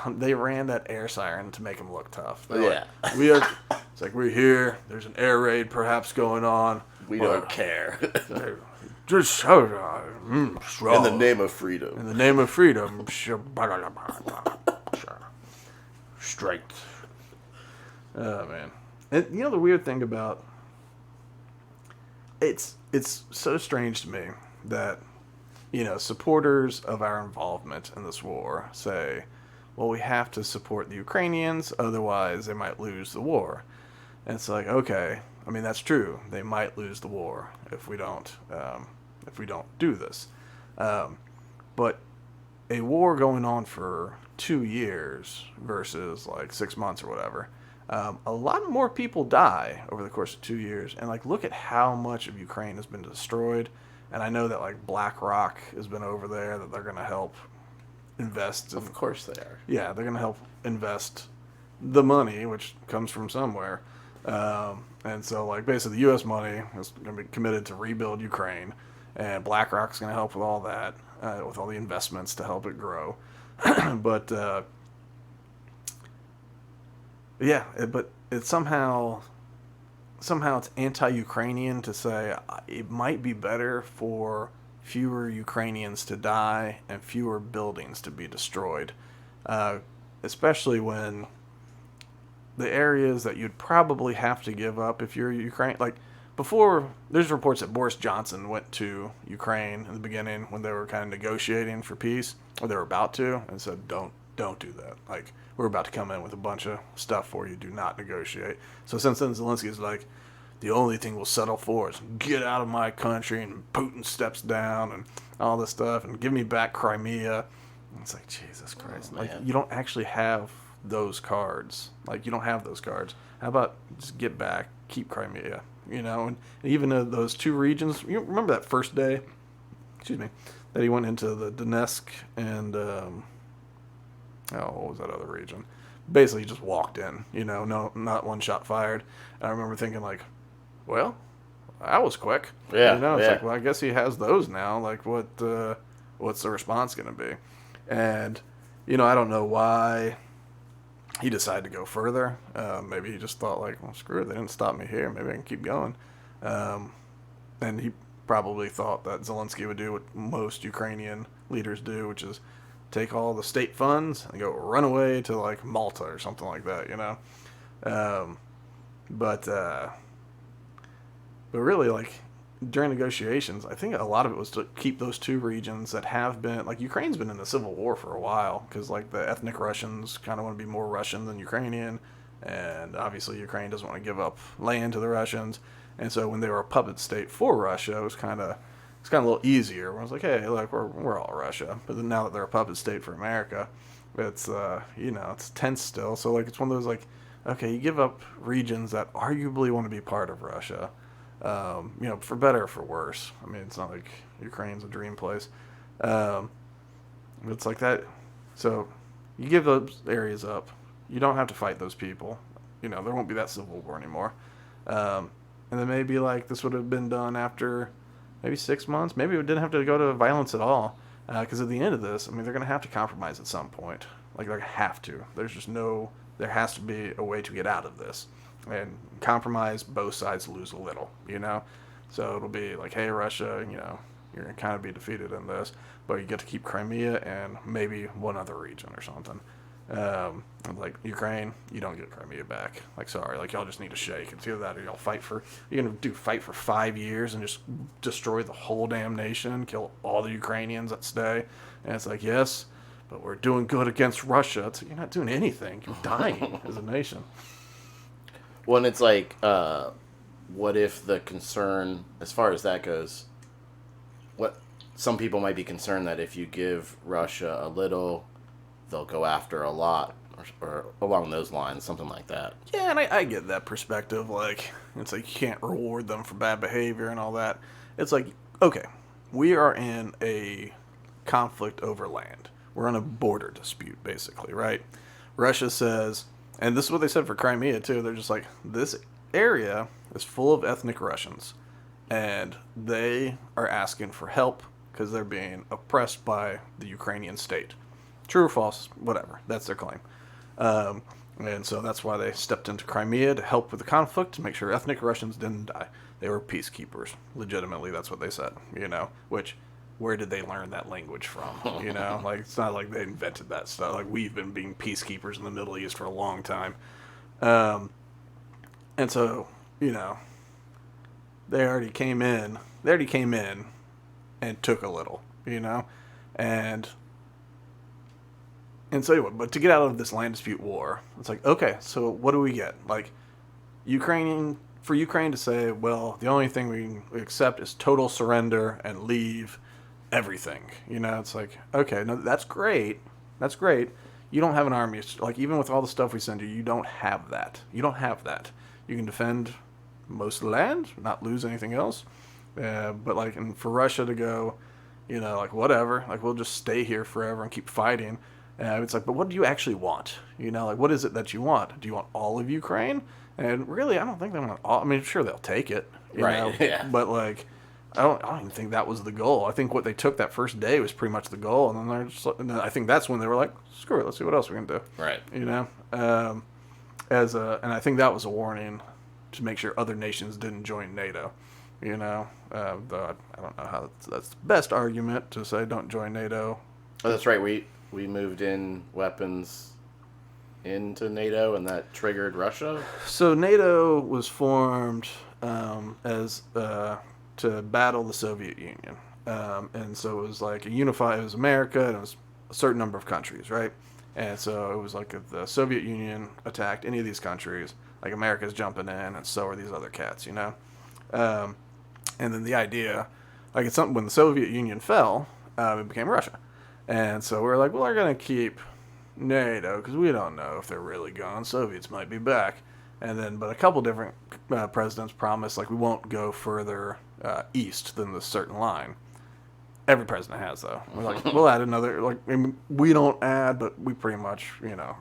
they ran that air siren to make him look tough. Yeah. We are. It's like, we're here. There's an air raid perhaps going on. We don't care. Just strong. In the name of freedom. In the name of freedom. Strength. Oh, man. And you know the weird thing about it's so strange to me that, you know, supporters of our involvement in this war say, well, we have to support the Ukrainians, otherwise they might lose the war. And it's like, okay, I mean, that's true. They might lose the war if we don't do this. But a war going on for 2 years versus like 6 months or whatever, a lot more people die over the course of 2 years. And like, look at how much of Ukraine has been destroyed. And I know that like BlackRock has been over there, that they're going to help invest. Of course they are. Yeah, they're going to help invest the money, which comes from somewhere. And so, like, basically, the U.S. money is going to be committed to rebuild Ukraine, and BlackRock's going to help with all that, with all the investments to help it grow. But it's somehow it's anti-Ukrainian to say it might be better for fewer Ukrainians to die and fewer buildings to be destroyed, especially when the areas that you'd probably have to give up if you're Ukraine, like before, there's reports that Boris Johnson went to Ukraine in the beginning when they were kind of negotiating for peace, or they were about to, and said, don't do that. Like, we're about to come in with a bunch of stuff for you. Do not negotiate. So since then, Zelensky's like, the only thing we'll settle for is get out of my country, and Putin steps down and all this stuff, and give me back Crimea. And it's like, Jesus Christ. Like, you don't actually have those cards. Like, you don't have those cards. How about just get back, keep Crimea, you know? And even those two regions, you remember that first day, that he went into the Donetsk and, what was that other region? Basically, he just walked in, you know, no, not one shot fired. I remember thinking, like, well, that was quick. Yeah. You know, it's like, well, I guess he has those now. Like, what's the response going to be? And, you know, I don't know why he decided to go further. Maybe he just thought, like, well, screw it, they didn't stop me here. Maybe I can keep going. And he probably thought that Zelensky would do what most Ukrainian leaders do, which is take all the state funds and go run away to, like, Malta or something like that, you know? But really, like, during negotiations, I think a lot of it was to keep those two regions that have been, like, Ukraine's been in a civil war for a while, because, like, the ethnic Russians kind of want to be more Russian than Ukrainian, and obviously Ukraine doesn't want to give up land to the Russians, and so when they were a puppet state for Russia, it was kind of a little easier. Where I was like, hey, look, we're all Russia, but then now that they're a puppet state for America, it's you know, it's tense still. So, like, it's one of those, like, okay, you give up regions that arguably want to be part of Russia. You know, for better or for worse. I mean, it's not like Ukraine's a dream place. It's like that. So you give those areas up. You don't have to fight those people. You know, there won't be that civil war anymore. And then maybe, like, this would have been done after maybe 6 months. Maybe it didn't have to go to violence at all. Because at the end of this, I mean, they're going to have to compromise at some point. Like, they're going to have to. There has to be a way to get out of this. And compromise, both sides lose a little, you know? So it'll be like, hey, Russia, you know, you're going to kind of be defeated in this, but you get to keep Crimea and maybe one other region or something. Like, Ukraine, you don't get Crimea back. Like, sorry, like, y'all just need to shake. It's either that or y'all fight for 5 years and just destroy the whole damn nation, kill all the Ukrainians that stay. And it's like, yes, but we're doing good against Russia. It's like, you're not doing anything. You're dying as a nation. Well, and it's like, what if the concern, as far as that goes, what some people might be concerned that if you give Russia a little, they'll go after a lot. or along those lines, something like that. Yeah, and I get that perspective. Like, it's like you can't reward them for bad behavior and all that. It's like, okay, we are in a conflict over land. We're in a border dispute, basically, right? Russia says, and this is what they said for Crimea, too. They're just like, this area is full of ethnic Russians, and they are asking for help because they're being oppressed by the Ukrainian state. True or false, whatever. That's their claim. And so that's why they stepped into Crimea to help with the conflict, to make sure ethnic Russians didn't die. They were peacekeepers. Legitimately, that's what they said, which, where did they learn that language from? Like, it's not like they invented that stuff. Like, we've been being peacekeepers in the Middle East for a long time. And so, they already came in and took a little, and so anyway, but to get out of this land dispute war, it's like, okay, so what do we get? Like, for Ukraine to say, well, the only thing we accept is total surrender and leave everything. It's like, okay, no, that's great. That's great. You don't have an army. Like, even with all the stuff we send you, you don't have that. You don't have that. You can defend most of the land, not lose anything else. But like, and for Russia to go, like, whatever, like, we'll just stay here forever and keep fighting. It's like, but what do you actually want? Like, what is it that you want? Do you want all of Ukraine? And really, I don't think they want all. I mean, sure, they'll take it, right? Yeah. But like, I don't even think that was the goal. I think what they took that first day was pretty much the goal, and then and then I think that's when they were like, screw it, let's see what else we can do. Right. And I think that was a warning to make sure other nations didn't join NATO. Though I don't know how that's the best argument to say don't join NATO. Oh, that's right. We moved in weapons into NATO, and that triggered Russia? So NATO was formed as to battle the Soviet Union. And so it was like it was America, and it was a certain number of countries, right? And so it was like if the Soviet Union attacked any of these countries, like America's jumping in, and so are these other cats, And then the idea, like it's something when the Soviet Union fell, it became Russia. And so we're like, well, we're going to keep NATO because we don't know if they're really gone. Soviets might be back. But a couple different presidents promised, like, we won't go further east than this certain line. Every president has, though. We're like, we'll add another, like, I mean, we don't add, but we pretty much,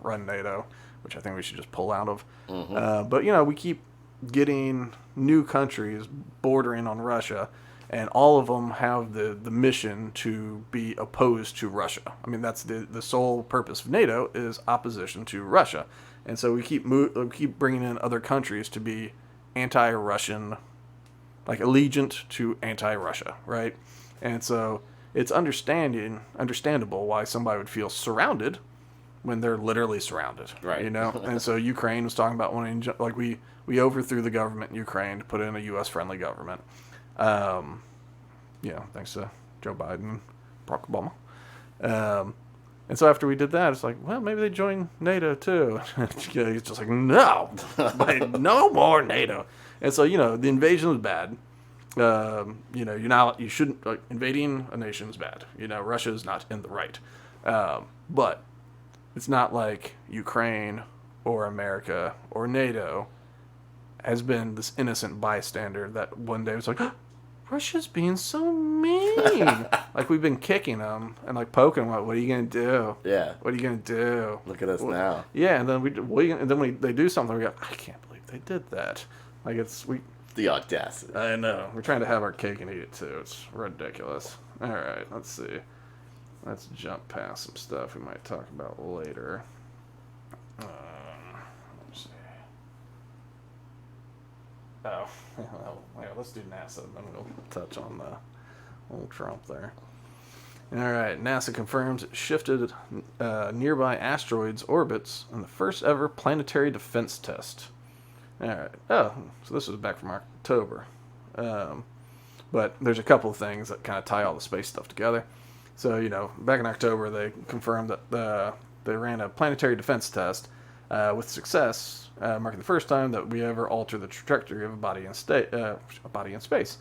run NATO, which I think we should just pull out of. Mm-hmm. But, we keep getting new countries bordering on Russia, and all of them have the mission to be opposed to Russia. I mean, that's the sole purpose of NATO is opposition to Russia. And so we keep bringing in other countries to be anti-Russian, like allegiant to anti-Russia, right? And so it's understandable why somebody would feel surrounded when they're literally surrounded, right? And so Ukraine was talking about wanting, like, we overthrew the government in Ukraine to put in a U.S.-friendly government. Thanks to Joe Biden, Barack Obama. And so after we did that, it's like, well, maybe they join NATO too. He's just like, no, no more NATO. And so, the invasion was bad. You shouldn't, like, invading a nation is bad. Russia is not in the right. But it's not like Ukraine or America or NATO has been this innocent bystander that one day was like, Russia's being so mean. Like, we've been kicking them and, like, poking them. Like, what are you going to do? Yeah. What are you going to do? Look at us now. Yeah, and then when they do something, we go, I can't believe they did that. Like, the audacity. I know. We're trying to have our cake and eat it, too. It's ridiculous. All right, let's see. Let's jump past some stuff we might talk about later. Let's see. Oh, well, let's do NASA, and then we'll touch on the old Trump there. All right, NASA confirms it shifted nearby asteroids' orbits in the first ever planetary defense test. All right. Oh, so this was back from October. But there's a couple of things that kind of tie all the space stuff together. So, back in October, they confirmed that they ran a planetary defense test with success, marking the first time that we ever alter the trajectory of a body in space.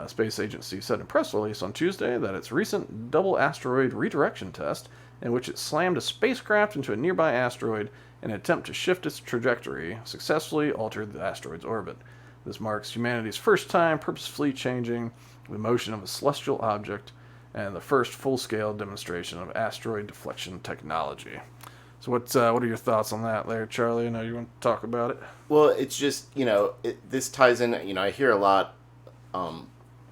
Space Agency said in a press release on Tuesday that its recent double asteroid redirection test in which it slammed a spacecraft into a nearby asteroid in an attempt to shift its trajectory, successfully altered the asteroid's orbit. This marks humanity's first time purposefully changing the motion of a celestial object and the first full-scale demonstration of asteroid deflection technology. So what are your thoughts on that there, Charlie? I know you want to talk about it. Well, it's just, this ties in, I hear a lot,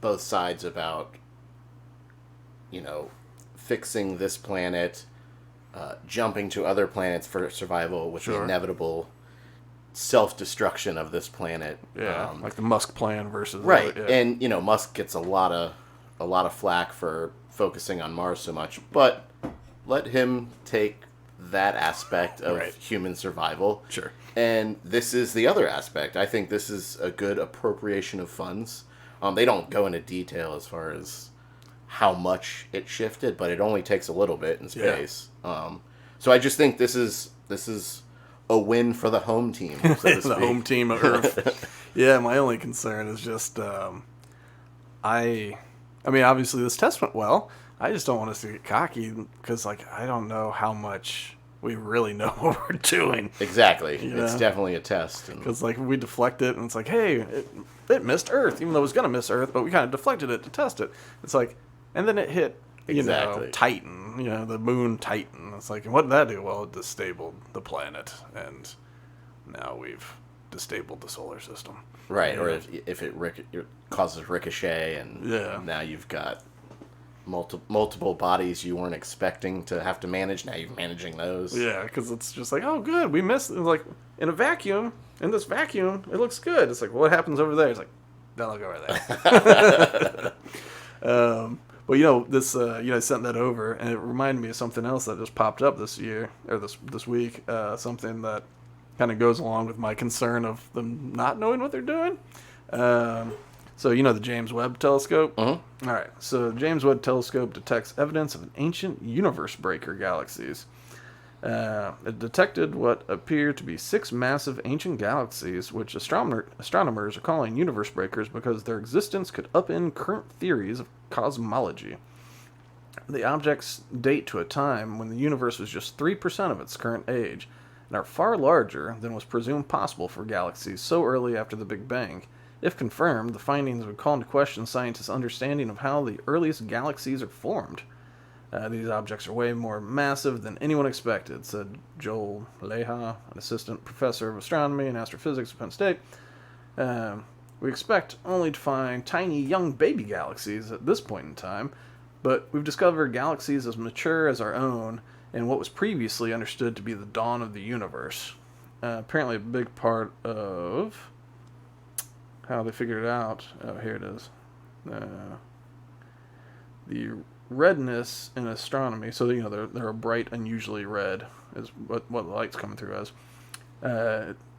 both sides about, fixing this planet, jumping to other planets for survival with the inevitable self-destruction of this planet. Yeah, like the Musk plan versus... Right, and, Musk gets a lot of flack for focusing on Mars so much, but let him take that aspect of human survival. Sure. And this is the other aspect. I think this is a good appropriation of funds. They don't go into detail as far as how much it shifted, but it only takes a little bit in space. Yeah. So I just think this is a win for the home team, so to speak. The home team of Earth. Yeah, my only concern is just I mean, obviously this test went well. I just don't want us to get cocky because, I don't know how much we really know what we're doing. Exactly. It's definitely a test. Because, we deflect it, and it's hey, it missed Earth, even though it was going to miss Earth, but we kind of deflected it to test it. It's and then it hit, Titan, the moon Titan. It's and what did that do? Well, it disabled the planet, and now we've disabled the solar system. Right, or if it causes ricochet, and now you've got multiple bodies you weren't expecting to have to manage. Now you're managing those. Yeah, because it's just oh, good, we missed. It's in a vacuum, in this vacuum, it looks good. It's what happens over there? It's that'll go over there. But this, I sent that over, and it reminded me of something else that just popped up this year or this week. Something that kind of goes along with my concern of them not knowing what they're doing. So, the James Webb Telescope? Mm-hmm. All right. So, the James Webb Telescope detects evidence of an ancient universe-breaker galaxies. It detected what appear to be 6 massive ancient galaxies, which astronomers are calling universe breakers because their existence could upend current theories of cosmology. The objects date to a time when the universe was just 3% of its current age, and are far larger than was presumed possible for galaxies so early after the Big Bang. If confirmed, the findings would call into question scientists' understanding of how the earliest galaxies are formed. These objects are way more massive than anyone expected, said Joel Leha, an assistant professor of astronomy and astrophysics at Penn State. We expect only to find tiny young baby galaxies at this point in time, but we've discovered galaxies as mature as our own in what was previously understood to be the dawn of the universe. Apparently a big part of how they figured it out. Oh, here it is. The redness in astronomy. So they're a bright, unusually red is what the light's coming through as.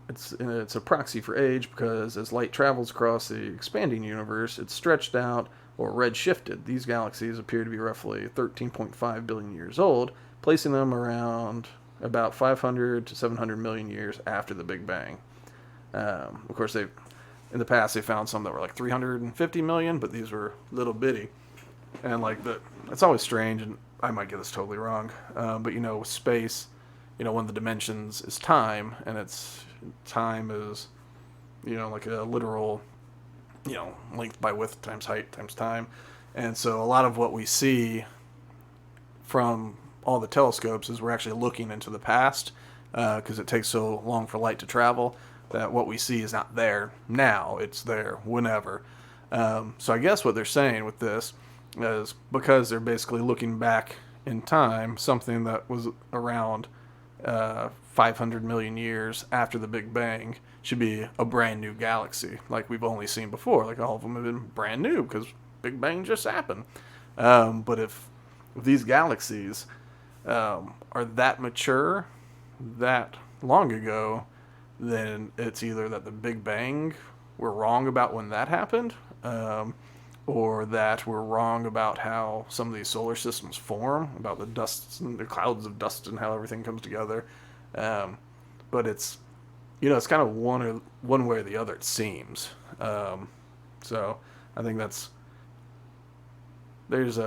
It's a proxy for age because as light travels across the expanding universe, it's stretched out or red-shifted. These galaxies appear to be roughly 13.5 billion years old, placing them around about 500 to 700 million years after the Big Bang. Of course, in the past, they found some that were 350 million, but these were little bitty. And it's always strange, and I might get this totally wrong, but with space, one of the dimensions is time, and time is, a literal, length by width times height times time. And so a lot of what we see from all the telescopes is we're actually looking into the past, because it takes so long for light to travel, that what we see is not there now, it's there whenever. So I guess what they're saying with this is because they're basically looking back in time, something that was around 500 million years after the Big Bang should be a brand new galaxy, like we've only seen before. All of them have been brand new because Big Bang just happened. But if these galaxies are that mature, that long ago, then it's either that the Big Bang, we're wrong about when that happened, or that we're wrong about how some of these solar systems form, about the dust and the clouds of dust and how everything comes together. But it's, it's kind of one way or the other, it seems. So I think there's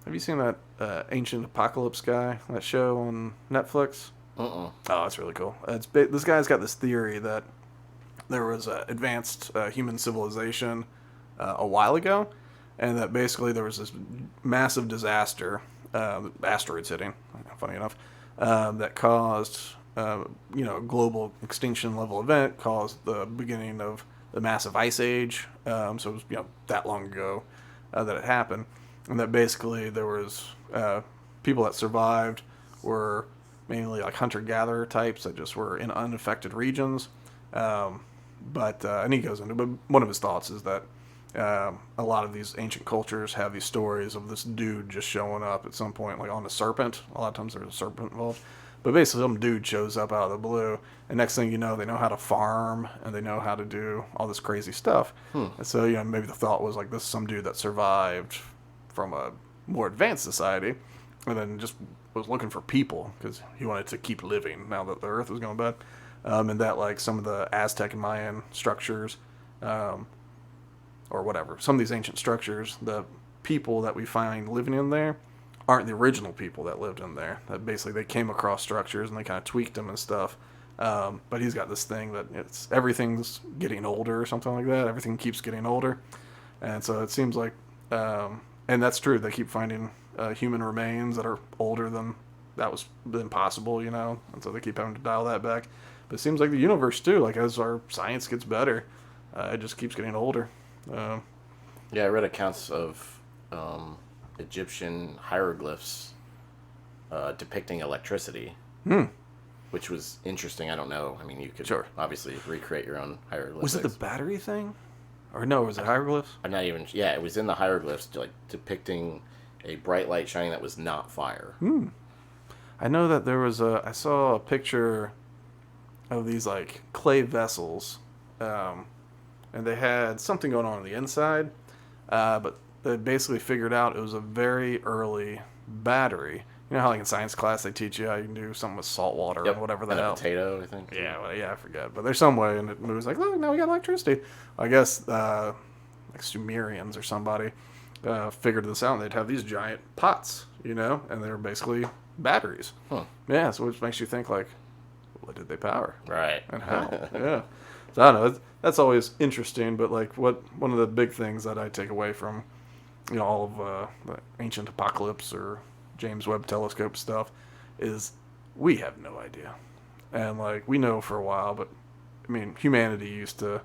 Have you seen that Ancient Apocalypse guy? That show on Netflix? Uh-uh. Oh, it's really cool. This guy's got this theory that there was advanced human civilization a while ago, and that basically there was this massive disaster, asteroids hitting, funny enough, that caused, a global extinction level event, caused the beginning of the massive ice age. So it was, that long ago that it happened, and that basically there was people that survived were mainly like hunter-gatherer types that just were in unaffected regions. And he goes into, but one of his thoughts is that a lot of these ancient cultures have these stories of this dude just showing up at some point, like on a serpent. A lot of times there's a serpent involved. But basically some dude shows up out of the blue, and next thing you know, they know how to farm, and they know how to do all this crazy stuff. And so, maybe the thought was like, this is some dude that survived from a more advanced society, and then just was looking for people, because he wanted to keep living now that the Earth was going bad. And that, like, some of the Aztec and Mayan structures, or whatever, some of these ancient structures, the people that we find living in there aren't the original people that lived in there. That basically they came across structures and they kind of tweaked them and stuff. But he's got this thing that everything's getting older or something like that. Everything keeps getting older. And so it seems like, and that's true, they keep finding human remains that are older than that was possible, and so they keep having to dial that back. But it seems like the universe too, like as our science gets better, it just keeps getting older. Yeah, I read accounts of Egyptian hieroglyphs depicting electricity, which was interesting. I don't know. I mean, you could obviously recreate your own hieroglyphs. Was it the battery thing? Or no, was it hieroglyphs? I'm not even... Yeah, it was in the hieroglyphs, like, depicting a bright light shining that was not fire. I know that there was I saw a picture of these, like, clay vessels, and they had something going on the inside, but they basically figured out it was a very early battery. You know how, like, in science class they teach you how you can do something with salt water and whatever the hell. A potato, I think. Yeah, I forget. But there's some way, and it was like, look, now we got electricity. I guess, like Sumerians or somebody figured this out, and they'd have these giant pots, and they're basically batteries. Yeah, so which makes you think, like, what did they power? Right. And how? Yeah. So I don't know. That's always interesting, but, like, one of the big things that I take away from, all of the ancient apocalypse or James Webb Telescope stuff is we have no idea. And, like, we know for a while, but, I mean, humanity used to,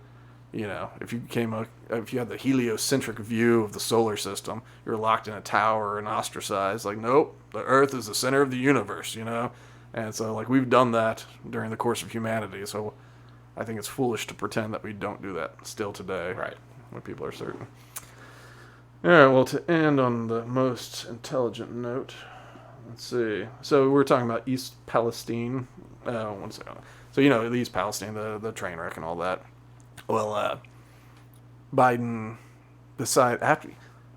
if you had the heliocentric view of the solar system, you're locked in a tower and ostracized. Like, nope, the Earth is the center of the universe, And so, like, we've done that during the course of humanity, so I think it's foolish to pretend that we don't do that still today. Right. When people are certain. All right, well, to end on the most intelligent note, let's see. So we were talking about East Palestine. One second. So, the East Palestine, the train wreck and all that. Well, Biden decided after...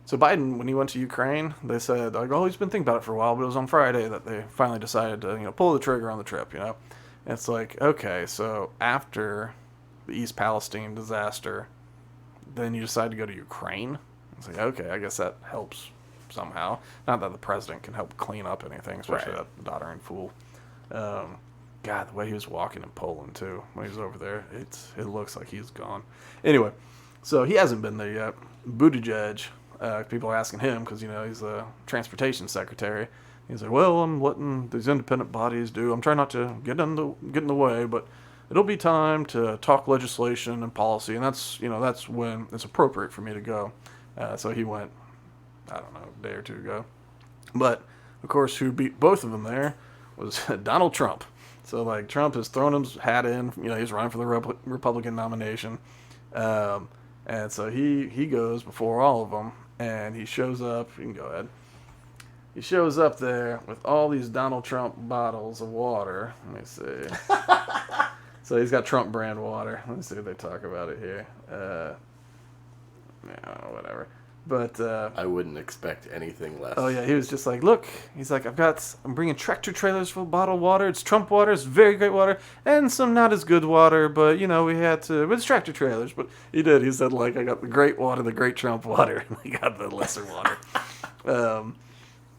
So Biden, when he went to Ukraine, they said, like, oh, he's been thinking about it for a while, but it was on Friday that they finally decided to, pull the trigger on the trip, And it's like, okay, so after the East Palestine disaster, then you decide to go to Ukraine? It's like, okay, I guess that helps somehow. Not that the president can help clean up anything, especially that doddering fool. God, the way he was walking in Poland, too, when he was over there, it looks like he's gone. Anyway, so he hasn't been there yet. Buttigieg, people are asking him, because, he's the transportation secretary. He's like, well, I'm letting these independent bodies do. I'm trying not to get in the way, but it'll be time to talk legislation and policy, and that's when it's appropriate for me to go. So he went, I don't know, a day or two ago. But, of course, who beat both of them there was Donald Trump. So, like, Trump has thrown his hat in. He's running for the Republican nomination. And so he goes before all of them, and he shows up. You can go ahead. He shows up there with all these Donald Trump bottles of water. Let me see. So he's got Trump brand water. Let me see if they talk about it here. Whatever. But I wouldn't expect anything less. Oh yeah, he was just like, look, he's like, I'm bringing tractor trailers full of bottled water. It's Trump water. It's very great water, and some not as good water. But we had to. But it's tractor trailers. But he did. He said, like, I got the great water, the great Trump water, and we got the lesser water.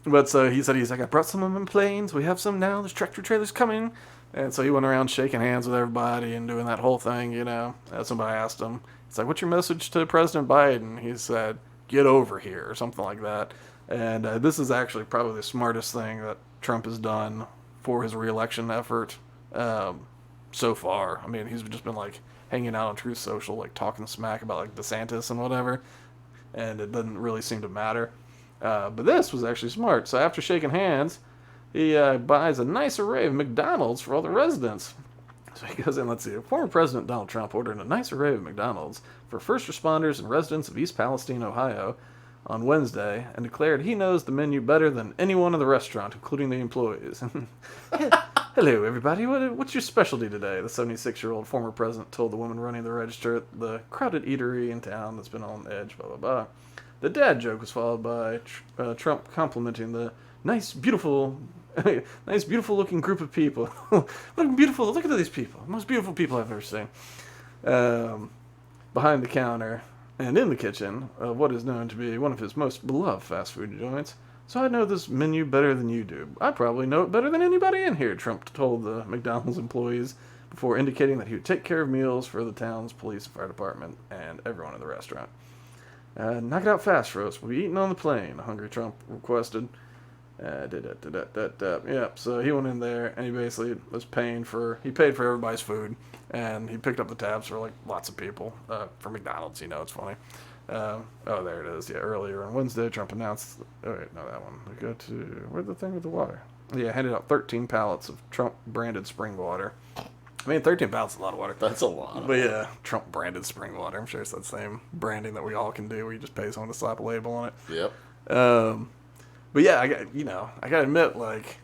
But so he's like, I brought some of them in planes. We have some now. There's tractor trailers coming. And so he went around shaking hands with everybody and doing that whole thing, Somebody asked him, he's like, what's your message to President Biden? He said, get over here, or something like that. And this is actually probably the smartest thing that Trump has done for his reelection effort so far. I mean, he's just been like hanging out on Truth Social, like talking smack about like DeSantis and whatever, and it doesn't really seem to matter. But this was actually smart. So after shaking hands, he buys a nice array of McDonald's for all the residents. So he goes in, let's see. Former President Donald Trump ordered a nice array of McDonald's for first responders and residents of East Palestine, Ohio, on Wednesday, and declared he knows the menu better than anyone in the restaurant, including the employees. Hello, everybody. What's your specialty today? The 76-year-old former president told the woman running the register at the crowded eatery in town that's been on edge, blah, blah, blah. The dad joke was followed by Trump complimenting the nice, beautiful looking group of people. Look at these people. Most beautiful people I've ever seen. Behind the counter and in the kitchen of what is known to be one of his most beloved fast food joints. So I know this menu better than you do. I probably know it better than anybody in here, Trump told the McDonald's employees before indicating that he would take care of meals for the town's police and fire department and everyone in the restaurant. Knock it out fast for us. We'll be eating on the plane, hungry Trump requested. Yeah, so he went in there and he basically was he paid for everybody's food, and he picked up the tabs for like lots of people for McDonald's. It's funny. There it is. Yeah, earlier on Wednesday, Trump announced. Oh wait, no, that one. We go to where's the thing with the water? Yeah, handed out 13 pallets of Trump-branded spring water. I mean, 13 pallets is a lot of water. That's a lot. But yeah, Trump-branded spring water. I'm sure it's that same branding that we all can do, where you just pay someone to slap a label on it. Yep. But yeah, I gotta admit, like,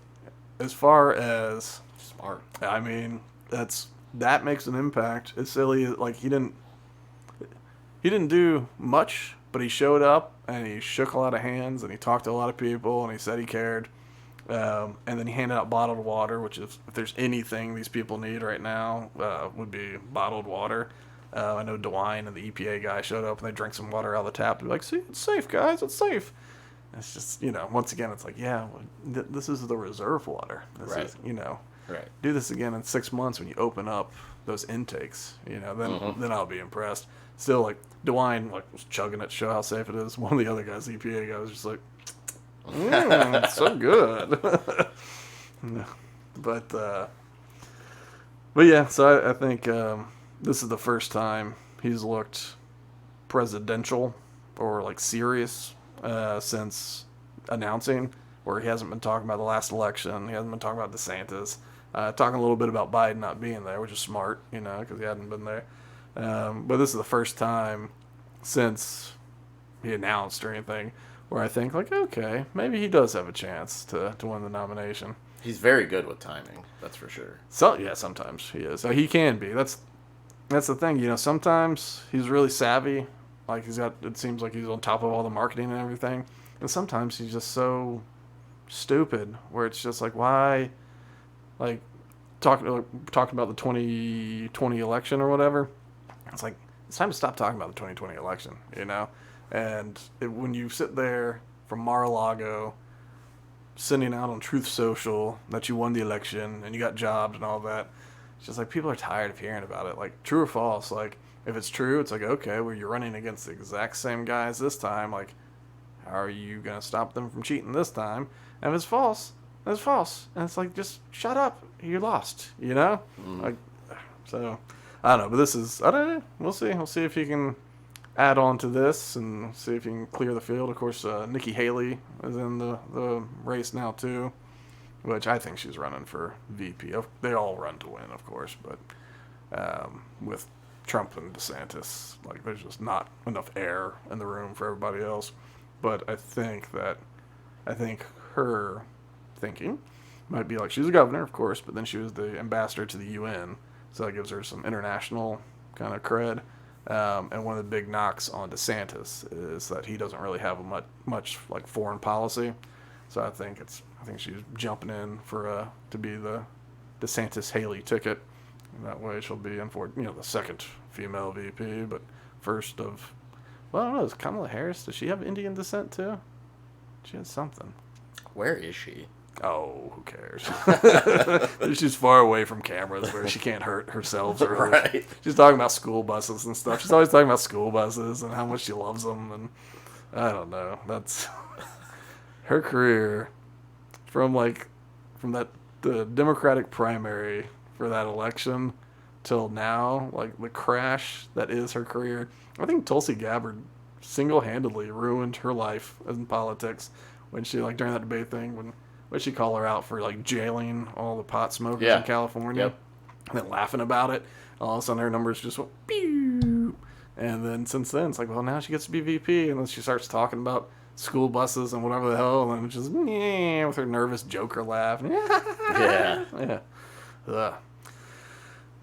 as far as smart, I mean, that makes an impact. It's silly, like he didn't do much, but he showed up and he shook a lot of hands and he talked to a lot of people and he said he cared. And then he handed out bottled water, which is, if there's anything these people need right now, would be bottled water. I know DeWine and the EPA guy showed up and they drank some water out of the tap. They're like, see, it's safe, guys, it's safe. It's just, once again, it's like, yeah, this is the reserve water. This right. is, right. Do this again in 6 months when you open up those intakes, then I'll be impressed. Still, like, DeWine, like, was chugging it to show how safe it is. One of the other guys, the EPA guy, was just like, it's so good. But yeah, so I think this is the first time he's looked presidential or, like, serious since announcing, where he hasn't been talking about the last election. He hasn't been talking about DeSantis. Talking a little bit about Biden not being there, which is smart, because he hadn't been there. But this is the first time since he announced or anything where I think, like, okay, maybe he does have a chance to win the nomination. He's very good with timing, that's for sure. So yeah, sometimes he is. He can be. That's the thing. Sometimes he's really savvy. Like, it seems like he's on top of all the marketing and everything. And sometimes he's just so stupid, where it's just like, why, like, talking about the 2020 election or whatever. It's like, it's time to stop talking about the 2020 election, And when you sit there from Mar-a-Lago, sending out on Truth Social that you won the election and you got jobs and all that, it's just like, people are tired of hearing about it. Like, true or false, like, if it's true, it's like, okay, well, you're running against the exact same guys this time. Like, how are you going to stop them from cheating this time? And if it's false, it's false. And it's like, just shut up. You lost, Mm-hmm. Like, so, I don't know. But this is, I don't know. We'll see. We'll see if he can add on to this and see if he can clear the field. Of course, Nikki Haley is in the race now, too, which I think she's running for VP. They all run to win, of course, but with Trump and DeSantis, like, there's just not enough air in the room for everybody else. But I think her thinking might be like, she's a governor, of course, but then she was the ambassador to the UN, so that gives her some international kind of cred. And one of the big knocks on DeSantis is that he doesn't really have much like foreign policy. So I think she's jumping in for to be the DeSantis Haley ticket. And that way she'll be in for the second female VP, but first I don't know, is Kamala Harris, does she have Indian descent too? She has something. Where is she? Oh, who cares? She's far away from cameras where she can't hurt herself. Or Right. She's talking about school buses and stuff. She's always talking about school buses and how much she loves them. And I don't know. That's her career from the Democratic primary for that election till now, like the crash that is her career. I think Tulsi Gabbard single-handedly ruined her life in politics when she, like, during that debate thing, when she call her out for, like, jailing all the pot smokers in California, Yep. and then laughing about it. All of a sudden her numbers just went pew. And then since then it's like, well, now she gets to be VP, and then she starts talking about school buses and whatever the hell, and just with her nervous Joker laugh. Yeah. Yeah. Ugh.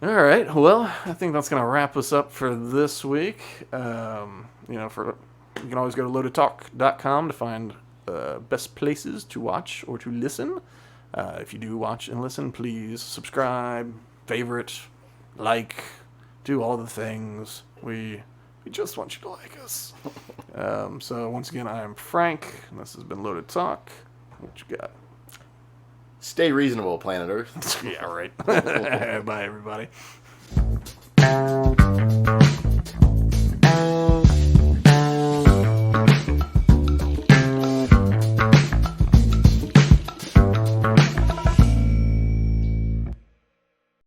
All right. Well, I think that's going to wrap us up for this week. You can always go to loadedtalk.com to find best places to watch or to listen. If you do watch and listen, please subscribe, favorite, like, do all the things. We just want you to like us. So once again, I am Frank, and this has been Loaded Talk. What you got? Stay reasonable, planet Earth. Yeah, right. Bye, everybody.